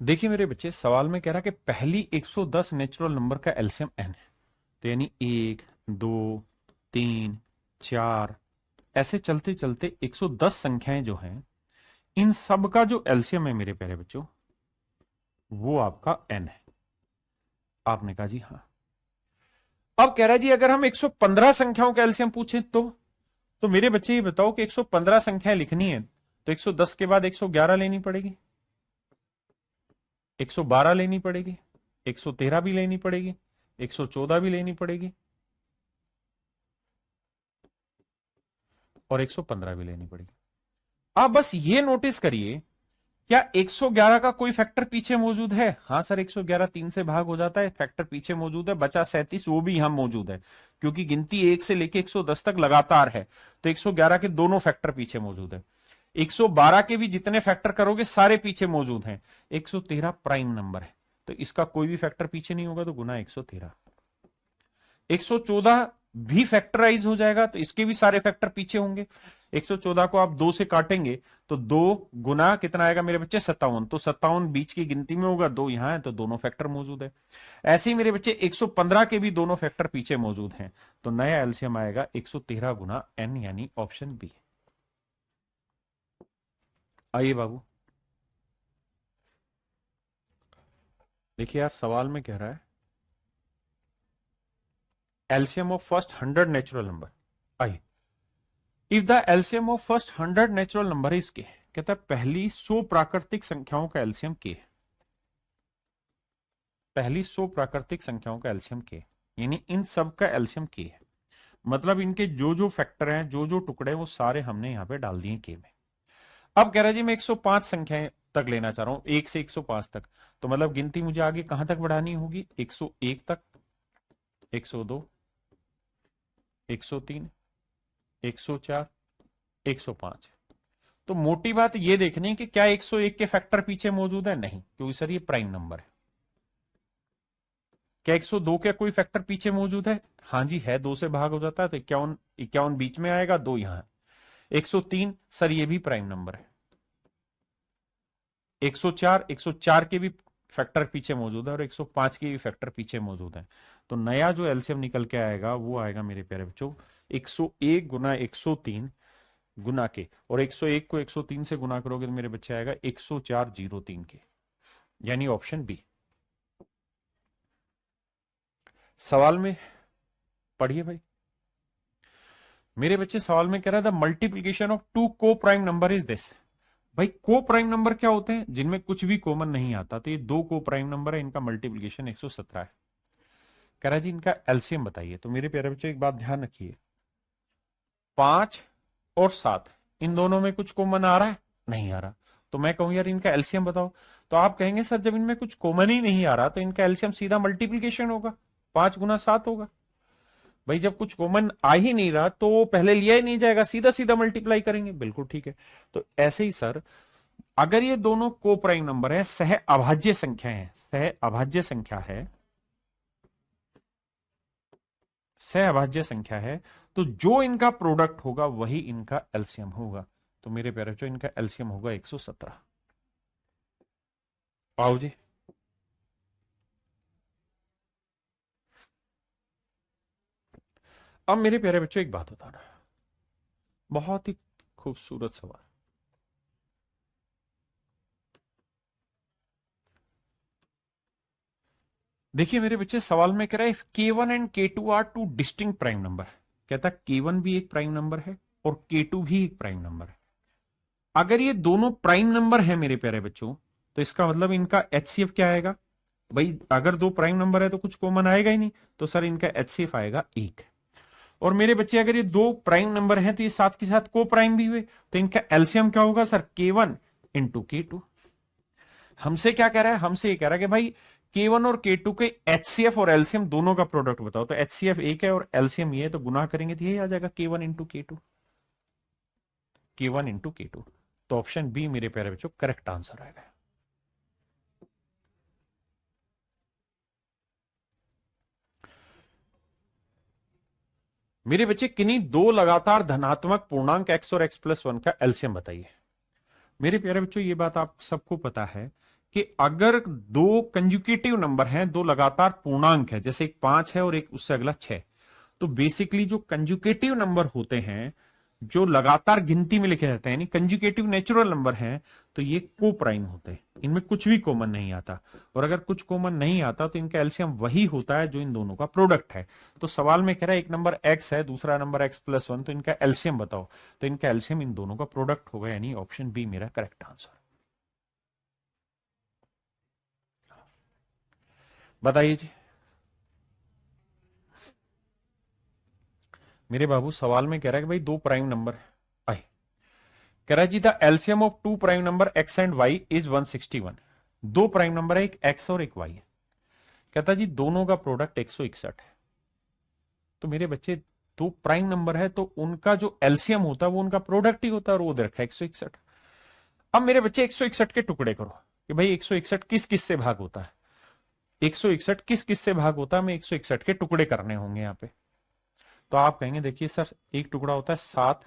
देखिए मेरे बच्चे, सवाल में कह रहा है कि पहली 110 नेचुरल नंबर का एल्शियम एन है। तो यानी 1 2 3 4 ऐसे चलते चलते 110 संख्याएं जो हैं, इन सब का जो एलसीएम है मेरे प्यारे बच्चों वो आपका एन है। आपने कहा जी हाँ। अब कह रहा है जी अगर हम 115 संख्याओं का एलसीएम पूछें तो मेरे बच्चे ये बताओ कि 115 संख्याएं लिखनी है तो 110 के बाद 111 लेनी पड़ेगी, 112 लेनी पड़ेगी, 113 भी लेनी पड़ेगी, 114 भी लेनी पड़ेगी और 115 भी लेनी पड़ेगी। आप बस ये नोटिस करिए, क्या 111 का कोई फैक्टर पीछे मौजूद है? हाँ सर, 111 3 से भाग हो जाता है, फैक्टर पीछे मौजूद है, बचा 37, वो भी यहां मौजूद है क्योंकि गिनती 1 से लेके 110 तक लगातार है। तो 111 के दोनों फैक्टर पीछे मौजूद है। 112 के भी जितने फैक्टर करोगे सारे पीछे मौजूद हैं। 113 प्राइम नंबर है तो इसका कोई भी फैक्टर पीछे नहीं होगा, तो गुना 113। 114 भी फैक्टराइज हो जाएगा तो इसके भी सारे फैक्टर पीछे होंगे। 114 को आप 2 से काटेंगे तो 2 गुना कितना आएगा मेरे बच्चे? 57। तो 57 बीच की गिनती में होगा, 2 यहां है तो दोनों फैक्टर मौजूद है। ऐसे ही मेरे बच्चे 115 के भी दोनों फैक्टर पीछे मौजूद हैं, तो नया एलसीएम आएगा 113 गुना n, यानी ऑप्शन बी। आइए बाबू, देखिए यार सवाल में कह रहा है LCM of first 100 natural number. आइए, if the LCM of first 100 natural number is K, कहता है पहली 100 प्राकृतिक संख्याओं का एलसीएम के, पहली 100 प्राकृतिक संख्याओं का एलसीएम के, यानी इन सब का एलसीएम के है। मतलब इनके जो जो फैक्टर हैं, जो जो टुकड़े हैं, वो सारे हमने यहां पे डाल दिए के में। अब कह रहा है जी मैं 105 संख्याएं तक लेना चाह रहा हूं, 1 से 105 तक। तो मतलब गिनती मुझे आगे कहां तक बढ़ानी होगी? 101 तक, 102, 103, 104, 105। तो मोटी बात ये देखनी है कि क्या 101 के फैक्टर पीछे मौजूद है? नहीं, क्योंकि सर ये प्राइम नंबर है। क्या 102 का कोई फैक्टर पीछे मौजूद है? हाँ जी है, 2 से भाग हो जाता है तो 51, 51 बीच में आएगा, 2 यहां है। 103 सर ये भी प्राइम नंबर है। 104, 104 के भी फैक्टर पीछे मौजूद है और 105 के भी फैक्टर पीछे मौजूद है। तो नया जो एलसीएम निकल के आएगा वो आएगा मेरे प्यारे बच्चों 101 गुना 103 गुना के, और 101 को 103 से गुना करोगे तो मेरे बच्चे आएगा 10403 के, यानी ऑप्शन बी। सवाल में पढ़िए भाई मेरे बच्चे, सवाल में कह रहा था मल्टीप्लीकेशन ऑफ 2 को प्राइम नंबर इज दिस। भाई को प्राइम नंबर क्या होते हैं? जिनमें कुछ भी कॉमन नहीं आता। तो ये 2 को प्राइम नंबर है, इनका मल्टीप्लीकेशन 117 है। कह रहा जी इनका एलसीएम बताइए। तो मेरे प्यारे बच्चों एक बात ध्यान रखिए, 5 और 7 इन दोनों में कुछ कॉमन आ रहा है? नहीं आ रहा। तो मैं कहूं यार इनका एलसीएम बताओ, तो आप कहेंगे सर जब इनमें कुछ कॉमन ही नहीं आ रहा तो इनका एलसीएम सीधा मल्टीप्लीकेशन होगा, 5 गुना 7 होगा। भाई जब कुछ कॉमन आ ही नहीं रहा तो पहले लिया ही नहीं जाएगा, सीधा सीधा मल्टीप्लाई करेंगे। बिल्कुल ठीक है। तो ऐसे ही सर अगर ये दोनों को प्राइम नंबर है, सह अभाज्य संख्या है, सह अभाज्य संख्या है, सह अभाज्य संख्या है, तो जो इनका प्रोडक्ट होगा वही इनका एलसीएम होगा। तो मेरे प्यारे बच्चों इनका एलसीएम होगा 117। आओ जी, अब मेरे प्यारे बच्चों एक बात बताना, बहुत ही खूबसूरत सवाल। देखिए मेरे बच्चे सवाल में कह रहा है K1 and K2 are two distinct prime number. कहता K1 भी एक प्राइम नंबर है और K2 भी एक प्राइम नंबर है। अगर ये दोनों प्राइम नंबर है मेरे प्यारे बच्चों, तो इसका मतलब इनका एचसीएफ क्या आएगा? भाई अगर दो प्राइम नंबर है तो कुछ कॉमन आएगा ही नहीं, तो सर इनका एचसीएफ आएगा 1। और मेरे बच्चे अगर ये दो प्राइम नंबर हैं तो ये साथ के साथ को प्राइम भी हुए, तो इनका एलसीएम क्या होगा सर? K1 into K2। हमसे क्या कह रहा है? हमसे ये कह रहा है कि भाई K1 और K2 के एचसीएफ और एलसीएम दोनों का प्रोडक्ट बताओ। तो एचसीएफ 1 है और एलसीएम ये है, तो गुना करेंगे तो यही आ जाएगा K1 into K2, K1 into K2। तो ऑप्शन बी मेरे प्यारे बच्चों करेक्ट आंसर आएगा। मेरे बच्चे किन्हीं दो लगातार धनात्मक पूर्णांक x और x+1 का एलसीएम बताइए। मेरे प्यारे बच्चों ये बात आप सबको पता है कि अगर दो कंजुकेटिव नंबर हैं, दो लगातार पूर्णांक है, जैसे एक 5 है और एक उससे अगला 6, तो बेसिकली जो कंजुकेटिव नंबर होते हैं, जो लगातार गिनती में लिखे जाते हैं, यानी कंजुकेटिव नेचुरल नंबर हैं, तो ये को प्राइम होते हैं। इनमें कुछ भी कॉमन नहीं आता, और अगर कुछ कॉमन नहीं आता तो इनका एलसीएम वही होता है जो इन दोनों का प्रोडक्ट है। तो सवाल में कह रहा है एक नंबर एक्स है, दूसरा नंबर एक्स प्लस वन, तो इनका एलसीएम बताओ। तो इनका एलसीएम इन दोनों का प्रोडक्ट होगा, यानी ऑप्शन बी मेरा करेक्ट आंसर। बताइए जी मेरे बाबू, सवाल में कह रहा है कि भाई दो प्राइम नंबर है। आई कह रहा है जी the LCM of two prime number x and y is 161। दो प्राइम नंबर है, एक एक्स और एक वाई है। कहता है जी दोनों का प्रोडक्ट 161 है। तो मेरे बच्चे दो प्राइम नंबर है तो उनका जो एलसीएम होता है वो उनका प्रोडक्ट ही होता है, और वो दे रखा है 161। अब मेरे बच्चे 161 के टुकड़े करो कि भाई 161 किस किस से भाग होता है। 161 किस किस से भाग होता है, हमें 161 के टुकड़े करने होंगे यहाँ पे। तो आप कहेंगे देखिए सर एक टुकड़ा होता है 7,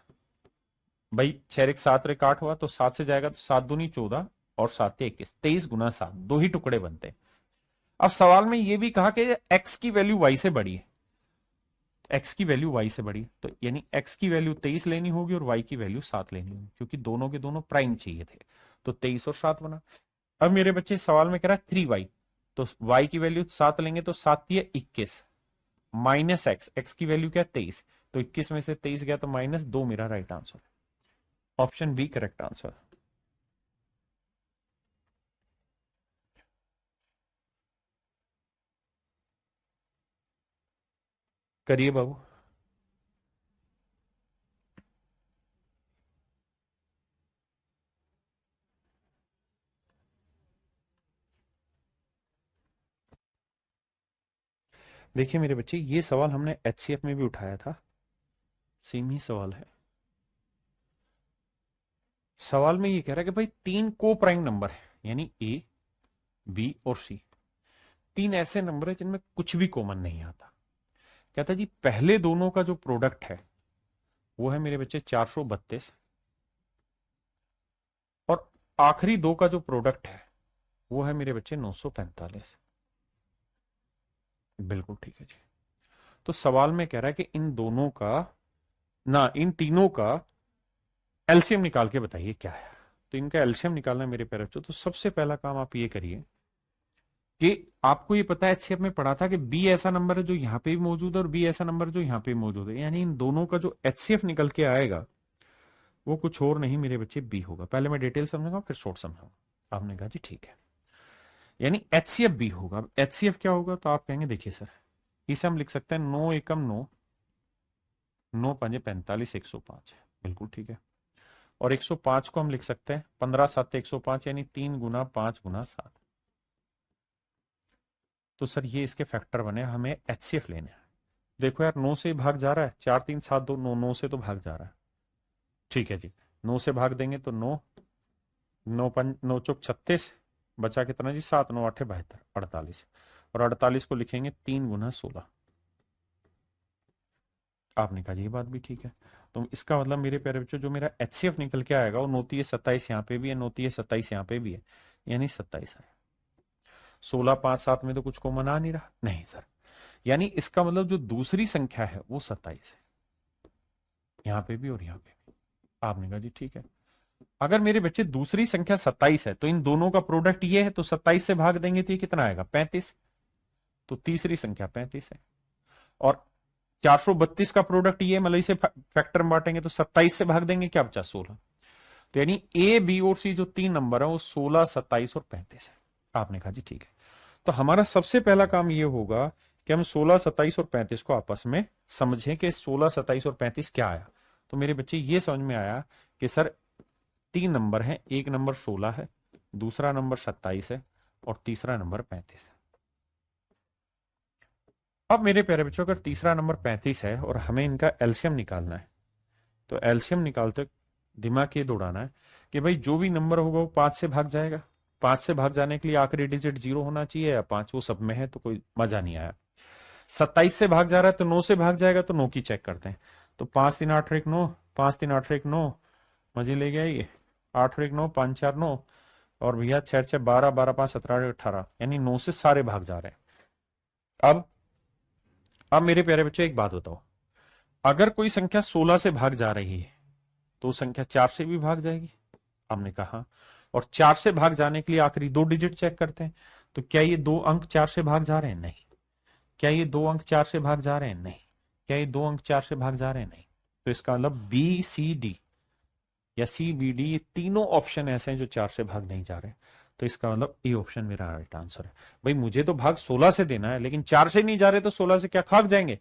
भाई 6 एक 7 रे 8 हुआ, तो 7 से जाएगा तो 7 दूनी 14 और 7 21, 23 गुना 7, दो ही टुकड़े बनते हैं। अब सवाल में ये भी कहा कि एक्स की वैल्यू वाई से बड़ी है, एक्स की वैल्यू वाई से बड़ी है, तो यानी एक्स की वैल्यू 23 लेनी होगी और वाई की वैल्यू 7 लेनी होगी, क्योंकि दोनों के दोनों प्राइम चाहिए थे। तो 23 और 7 बना। अब मेरे बच्चे सवाल में कह रहा है 3y, तो y की वैल्यू 7 लेंगे तो 7 दिए 21 माइनस एक्स, एक्स की वैल्यू क्या है 23, तो 21 में से 23 गया तो -2 मेरा right answer. Option B correct answer. करिए बाबू। देखिए मेरे बच्चे ये सवाल हमने एचसीएफ में भी उठाया था, सेम ही सवाल है। सवाल में ये कह रहा है कि भाई तीन को प्राइम नंबर है, यानी ए बी और सी, तीन ऐसे नंबर है जिनमें कुछ भी कॉमन नहीं आता। कहता है जी पहले दोनों का जो प्रोडक्ट है वो है मेरे बच्चे 432, और आखिरी दो का जो प्रोडक्ट है वो है मेरे बच्चे 945। बिल्कुल ठीक है जी। तो सवाल में कह रहा है कि इन दोनों का, ना इन तीनों का एलसीएम निकाल के बताइए क्या है। तो इनका एलसीएम निकालना है मेरे प्यारे बच्चों। तो सबसे पहला काम आप ये करिए कि आपको ये पता है एचसीएफ में पढ़ा था कि बी ऐसा नंबर है जो यहां पे भी मौजूद है और बी ऐसा नंबर जो यहां पे भी मौजूद है, यानी इन दोनों का जो एचसीएफ निकल के आएगा वो कुछ और नहीं मेरे बच्चे बी होगा। पहले मैं डिटेल समझाऊंगा फिर शॉर्ट समझाऊंगा। आपने कहा जी ठीक है, यानी एचसीएफ बी होगा। एचसीएफ क्या होगा, तो आप कहेंगे देखिए सर इसे हम लिख सकते हैं 9 एकम 9, 9 पंजे 45, 105। बिल्कुल ठीक है। और 105 को हम लिख सकते हैं 15 7 105, यानी 3 गुना 5 गुना 7। तो सर ये इसके फैक्टर बने, हमें एचसीएफ लेने हैं। देखो यार 9 से भाग जा रहा है, 4 3 7 2 9, 9 से तो भाग जा रहा है। ठीक है जी, 9 से भाग देंगे तो 9, 9 5 9 चौक 36, बचा कितना जी 7 9 8 72 48, और 48 को लिखेंगे 3 गुना 16। आपने कहा जी ये बात भी ठीक है। तो इसका मतलब मेरे प्यारे बच्चों जो मेरा एचसीएफ निकल के आएगा वो 9 27 यहाँ पे भी है, 9 27 यहाँ पे भी है, यानी 27 है। 16 5 7 में तो कुछ कॉमन आ नहीं रहा, नहीं सर, यानी इसका मतलब जो दूसरी संख्या है वो 27 है, यहां पे भी और यहां पे भी। आपने कहा जी ठीक है। अगर मेरे बच्चे दूसरी संख्या 27 है तो इन दोनों का प्रोडक्ट ये है, तो 27 से भाग देंगे तो ये कितना आएगा 35, तो तीसरी संख्या 35 है। और 432 का प्रोडक्ट ये, मतलब इसे फैक्टर में बांटेंगे तो 27 से भाग देंगे क्या बचा 16। तो यानी ए बी और सी जो तीन नंबर है वो 16 27 और 35 है। आपने कहा जी ठीक है। तो हमारा सबसे पहला काम ये होगा कि हम 16 27 और 35 को आपस में समझें कि 16 27 और 35 क्या आया। तो मेरे बच्चे ये समझ में आया कि सर तीन नंबर हैं, एक नंबर 16 है, दूसरा नंबर 27 है और तीसरा नंबर 35 है। अब मेरे प्यारे बच्चों अगर तीसरा नंबर 35 है और हमें इनका एलसीएम निकालना है, तो एलसीएम निकालते दिमाग ये दौड़ाना है कि भाई जो भी नंबर होगा वो 5 से भाग जाएगा। 5 से भाग जाने के लिए आखिरी डिजिट 0 होना चाहिए या 5, वो सब में है तो कोई मजा नहीं आया। 27 से भाग जा रहा है तो 9 से भाग जाएगा, तो 9 की चेक करते हैं। तो 5 3 8 1 9, 5 3 8 1 9, मजे ले गया ये, 8 1 9 5 4 9, और भैया 6 6 12 12 5 17 18, यानी 9 से सारे भाग जा रहे हैं। अब मेरे प्यारे बच्चे एक बात बताओ, अगर कोई संख्या 16 से भाग जा रही है तो संख्या 4 से भी भाग जाएगी। हमने कहा और 4 से भाग जाने के लिए आखिरी 2 डिजिट चेक करते हैं। तो क्या ये 2 अंक 4 से भाग जा रहे हैं? नहीं। क्या ये 2 अंक 4 से भाग जा रहे हैं? नहीं। क्या ये 2 अंक 4 से भाग जा रहे हैं? नहीं। तो इसका मतलब बी सी डी या सी बी डी, ये तीनों ऑप्शन ऐसे हैं जो 4 से भाग नहीं जा रहे। तो इसका मतलब ए ऑप्शन मेरा राइट आंसर है। भाई मुझे तो भाग 16 से देना है, लेकिन 4 से नहीं जा रहे, तो 16 से क्या भाग जाएंगे?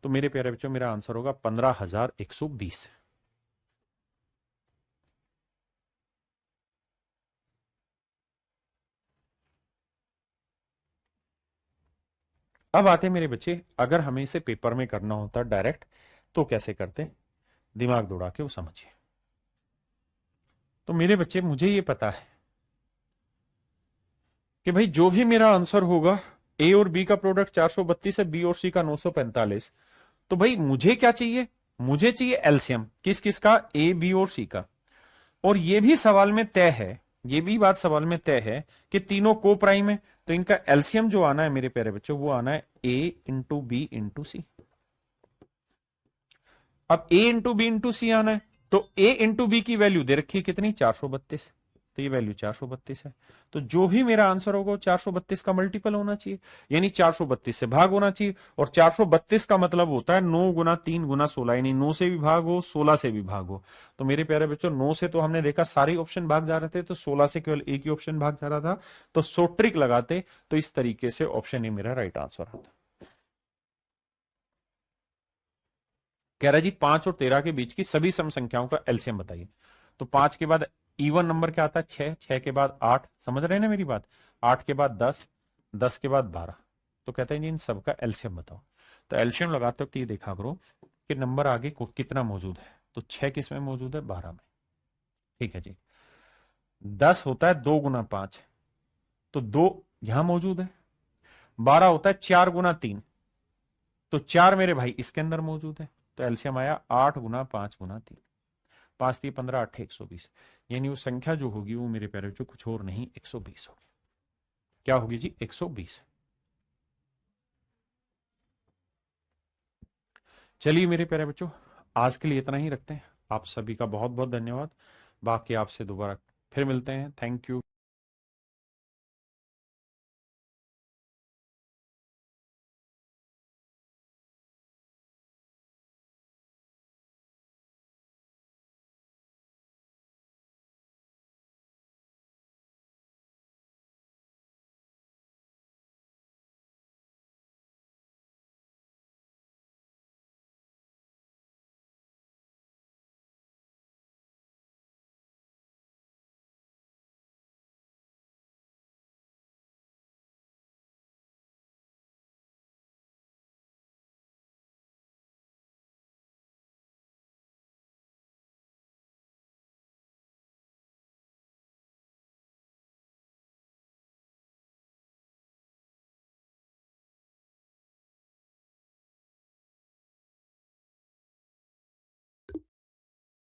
तो मेरे प्यारे बच्चों, मेरा आंसर होगा 15,120। अब आते हैं मेरे बच्चे, अगर हमें इसे पेपर में करना होता डायरेक्ट, तो कैसे करते? दिमाग दौड़ा के वो समझिए। तो मेरे बच्चे, मुझे ये पता है कि भाई जो भी मेरा आंसर होगा, ए और बी का प्रोडक्ट 432 है, बी और सी का 945। तो भाई मुझे क्या चाहिए? मुझे चाहिए एलसीएम। किस किस का? ए बी और सी का। और ये भी सवाल में तय है, ये भी बात सवाल में तय है कि तीनों को प्राइम है। तो इनका एलसीएम जो आना है मेरे प्यारे बच्चों, वो आना है ए इंटू बी इंटू सी। अब ए इंटू बी इंटू सी आना है, तो ए इंटू बी की वैल्यू दे रखी है कितनी? 432। तो ये वैल्यू 432 है। तो जो भी मेरा आंसर होगा वो 432 का मल्टीपल होना चाहिए, यानी 432 से भाग होना चाहिए। और 432 का मतलब होता है 9 गुना 3 गुना 16, यानी 9 से भी भाग हो, 16 से भी भाग हो। तो मेरे प्यारे बच्चों, 9 से तो हमने देखा सारे ऑप्शन भाग जा रहे थे, तो 16 से केवल एक ही ऑप्शन भाग जा रहा था। तो सो ट्रिक लगाते तो इस तरीके से ऑप्शन ए मेरा राइट आंसर आता। कह रहा है जी 5 और 13 के बीच की सभी सम संख्याओं का एलसीएम बताइए। तो 5 के बाद इवन नंबर क्या आता है? 6, 6 के बाद 8, समझ रहे हैं ना मेरी बात? 8 के बाद 10, 10 के बाद 12। तो कहते हैं जी इन सबका एलसीएम बताओ। तो एलसीएम लगाते वक्त ये देखा करो कि नंबर आगे को कितना मौजूद है। तो 6 किस में मौजूद है? 12 में। ठीक है जी। 10 होता है 2 गुना 5, तो 2 यहां मौजूद है। 12 होता है 4 गुना 3, तो 4 मेरे भाई इसके अंदर मौजूद है। तो एलसीएम आया 8 गुना 5 गुना 3। 5 3 15 8 120, यानी वो संख्या जो होगी वो मेरे प्यारे बच्चों कुछ और नहीं 120 होगी। क्या होगी जी? 120। चलिए मेरे प्यारे बच्चों, आज के लिए इतना ही रखते हैं। आप सभी का बहुत बहुत धन्यवाद। बाकी आपसे दोबारा फिर मिलते हैं। Thank you.